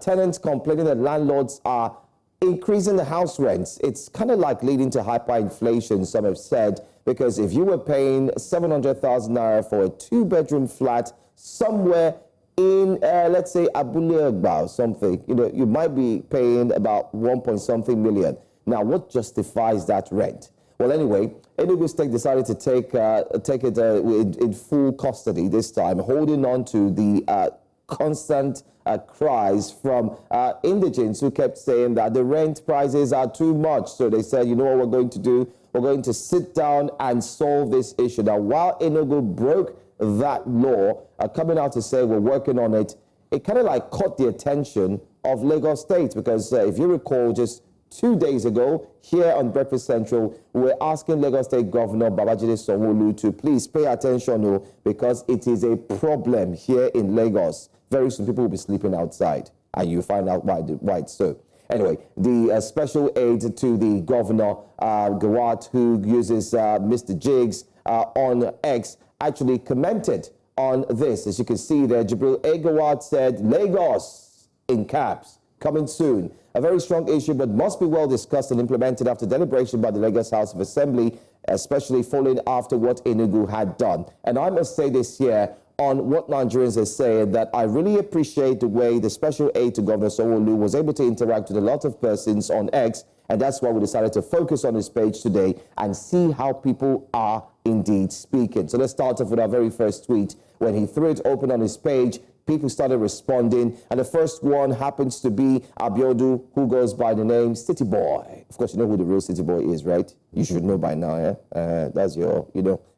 Tenants complaining that landlords are increasing the house rents. It's kind of like leading to hyperinflation, some have said, because if you were paying 700,000 naira for a two-bedroom flat somewhere in, let's say, Abule Egba or something, you might be paying about 1.something million. Now, what justifies that rent? Well, anyway, Enugu State decided to take it in full custody this time, holding on to the constant cries from indigents who kept saying that the rent prices are too much. So they said, you know what we're going to do? we're going to sit down and solve this issue. Now, while Enugu broke that law, coming out to say we're working on it, it kind of like caught the attention of Lagos State, because if you recall, just 2 days ago, here on Breakfast Central, we were asking Lagos State Governor Babajide Sanwo-Olu to please pay attention, because it is a problem here in Lagos. Very soon, people will be sleeping outside, and you find out why it's so. Anyway, the special aide to the governor, Gawat, who uses Mr. Jigs on X, actually commented on this. As you can see there, Jibril Gawat said, Lagos, in caps, coming soon. A very strong issue, but must be well discussed and implemented after deliberation by the Lagos House of Assembly, especially following after what Enugu had done. And I must say this here, on what Nigerians are saying, that I really appreciate the way the special aide to Governor Sanwo-Olu was able to interact with a lot of persons on X, and that's why we decided to focus on his page today and see how people are indeed speaking. So let's start off with our very first tweet. When he threw it open on his page, people started responding, and the first one happens to be Abiodu, who goes by the name City Boy. Of course, you know who the real City Boy is, right? You should know by now, yeah? That's your,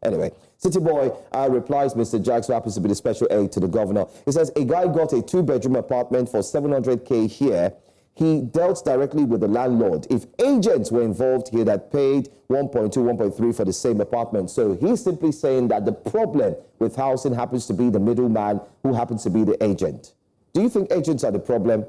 Anyway, City Boy replies, Mr. Jax, who happens to be the special aide to the governor. He says, a guy got a 2-bedroom apartment for 700K here. He dealt directly with the landlord. If agents were involved, he'd have paid 1.2, 1.3 for the same apartment. So he's simply saying that the problem with housing happens to be the middleman, who happens to be the agent. Do you think agents are the problem?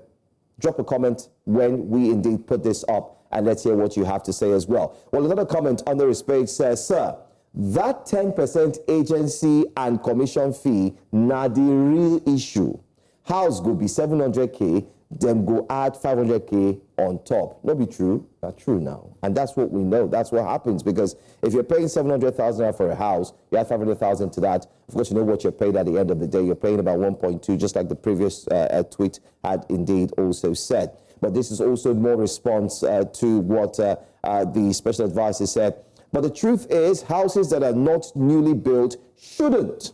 Drop a comment when we indeed put this up, and let's hear what you have to say as well. Well, another comment under his page says, sir, that 10% agency and commission fee, na the real issue. House go be 700K, them go add 500K on top. Not be true, not true now. And that's what we know. That's what happens, because if you're paying 700,000 for a house, you add 500,000 to that. Of course, you know what you're paid at the end of the day. You're paying about 1.2, just like the previous tweet had indeed also said. But this is also more response to what the special advisor said. But the truth is, houses that are not newly built shouldn't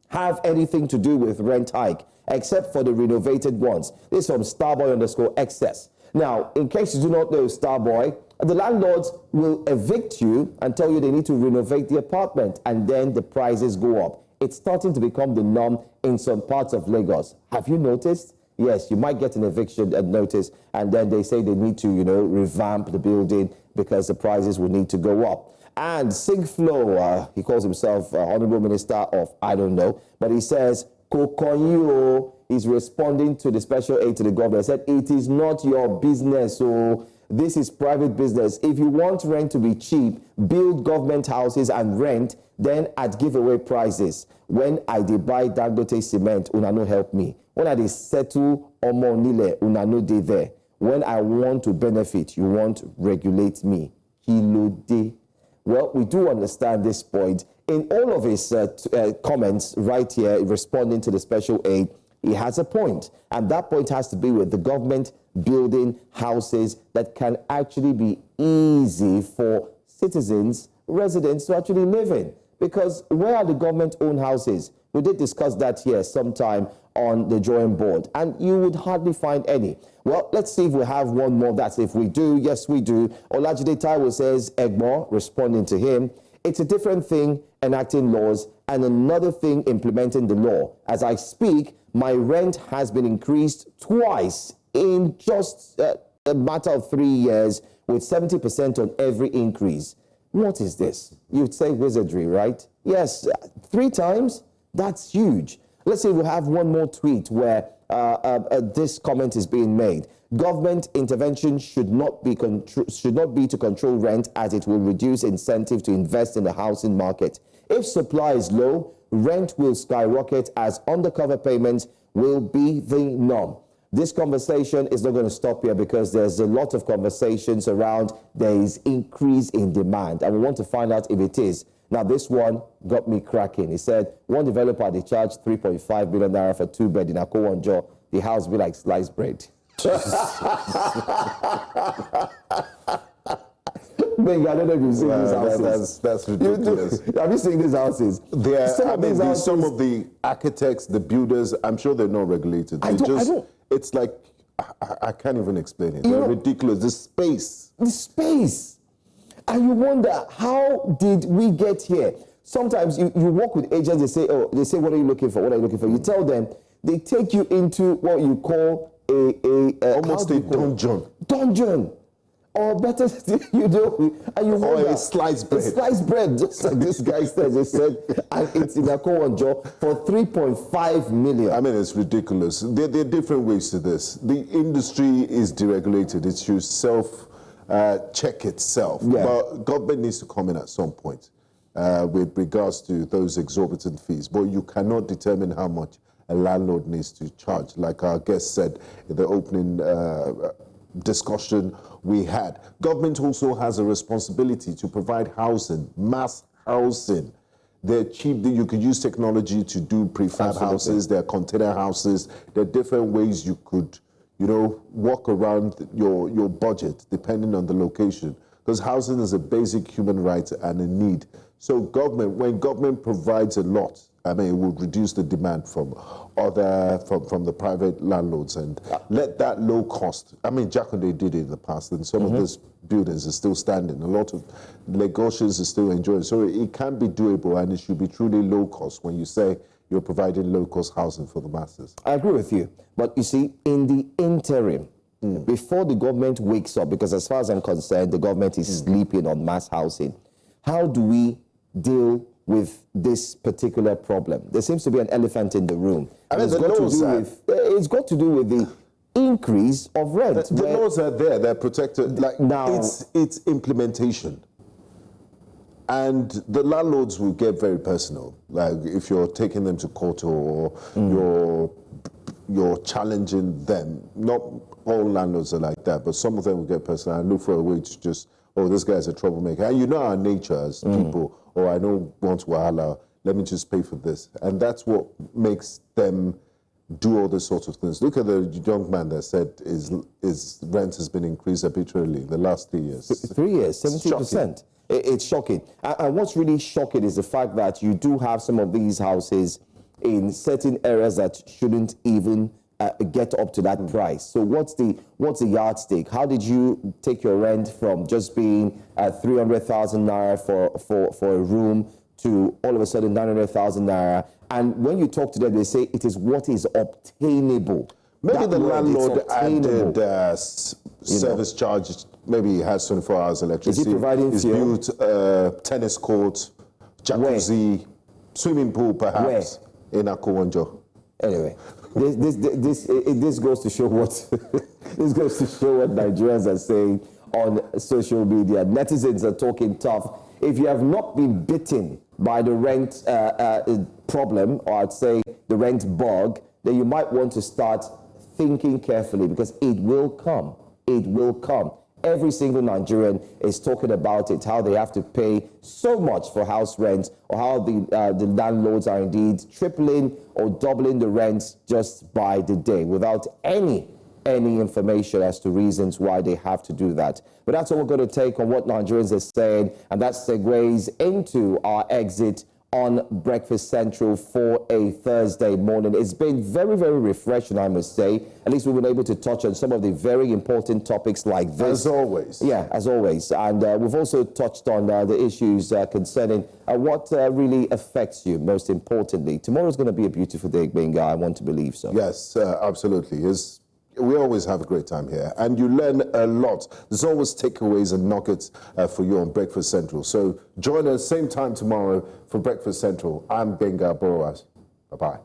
have anything to do with rent hike, except for the renovated ones. This is from Starboy_XS. Now, in case you do not know Starboy, the landlords will evict you and tell you they need to renovate the apartment, and then the prices go up. It's starting to become the norm in some parts of Lagos. Have you noticed? Yes, you might get an eviction notice, and then they say they need to, revamp the building because the prices will need to go up. And Singflow, he calls himself Honorable Minister of, I don't know, but he says, Kokonyo is responding to the special aide to the governor. He said, it is not your business, so this is private business. If you want rent to be cheap, build government houses and rent, then at giveaway prices. When I dey buy Dangote cement, una no help me. When I dey settle Omo Nile, una no dey there. When I want to benefit, you want to regulate me. Kilo de. Well, we do understand this point. In all of his comments right here, responding to the special aide, he has a point. And that point has to be with the government building houses that can actually be easy for citizens, residents to actually live in. Because where are the government-owned houses? We did discuss that here sometime on the drawing board, and you would hardly find any. Well, let's see if we have one more. That's if we do. Yes, we do. Olajide Taiwo says, Egmo, responding to him, it's a different thing enacting laws and another thing implementing the law. As I speak, my rent has been increased twice in just a matter of 3 years, with 70% on every increase. What is this? You'd say wizardry, right? Yes, 3 times? That's huge. Let's see if we have one more tweet where this comment is being made. Government intervention should not be to control rent, as it will reduce incentive to invest in the housing market. If supply is low, rent will skyrocket, as undercover payments will be the norm. This conversation is not going to stop here, because there's a lot of conversations around there is increase in demand, and we want to find out if it is. Now, this one got me cracking. He said, one developer, they charged 3.5 billion naira for 2-bed in Akowonjo. The house be like sliced bread. I don't know if you've seen these houses. That's ridiculous. Have you seen these houses? Some of the architects, the builders, I'm sure they're not regulated. It's like, I can't even explain it. They're ridiculous. The space. And you wonder, how did we get here? Sometimes you work with agents, they say, what are you looking for? What are you looking for? You tell them, they take you into what you call almost a dungeon. Dungeon. Or better still, and you wonder, a sliced bread. A sliced bread, just like this guy said. They said, and it's in Akowanjo for 3.5 million. I mean, it's ridiculous. There are different ways to this. The industry is deregulated. It should self-check itself. Yeah. But government needs to come in at some point with regards to those exorbitant fees. But you cannot determine how much a landlord needs to charge. Like our guest said in the opening discussion we had. Government also has a responsibility to provide housing, mass housing. They're cheap. You could use technology to do prefab houses. There are container houses. There are different ways you could, work around your budget depending on the location. Because housing is a basic human right and a need. So when government provides a lot, I mean, it would reduce the demand from the private landlords and let that low cost. I mean, Jakande did it in the past, and some of these buildings are still standing. A lot of Lagosians are still enjoying. So it can be doable, and it should be truly low cost when you say you're providing low cost housing for the masses. I agree with you, but you see, in the interim, before the government wakes up, because as far as I'm concerned, the government is sleeping on mass housing. How do we deal with this particular problem? There seems to be an elephant in the room. I mean, it's got to do with the increase of rent. The laws are there; they're protected. Like now, it's implementation, and the landlords will get very personal. Like if you're taking them to court or you're challenging them. Not all landlords are like that, but some of them will get personal and look for a way to just, this guy's a troublemaker. And you know our nature as people, I don't want wahala, let me just pay for this. And that's what makes them do all these sorts of things. Look at the young man that said his rent has been increased arbitrarily in the last 3 years. 3 years, 70%. It's shocking. And what's really shocking is the fact that you do have some of these houses in certain areas that shouldn't even get up to that price. So what's the yardstick? How did you take your rent from just being 300,000 naira for a room to all of a sudden 900,000 naira? And when you talk to them, they say it is what is obtainable. Maybe the landlord added service charge. Maybe he has 24 hours electricity. Is he providing fuel? He's built tennis court, jacuzzi, swimming pool, perhaps, in Akowanjo. Anyway, this goes to show what this goes to show what Nigerians are saying on social media. Netizens are talking tough. If you have not been bitten by the rent problem, or I'd say the rent bug, then you might want to start thinking carefully, because it will come. It will come. Every single Nigerian is talking about it, how they have to pay so much for house rent, or how the landlords are indeed tripling or doubling the rents just by the day without any information as to reasons why they have to do that. But that's all we're going to take on what Nigerians are saying, and that segues into our exit on Breakfast Central for a Thursday morning. It's been very, very refreshing, I must say. At least we've been able to touch on some of the very important topics like this. As always. Yeah, as always. And we've also touched on the issues concerning what really affects you, most importantly. Tomorrow's going to be a beautiful day, Benga. I want to believe so. Yes, absolutely. We always have a great time here, and you learn a lot. There's always takeaways and nuggets for you on Breakfast Central. So join us same time tomorrow for Breakfast Central. I'm Benga Boras. Bye-bye.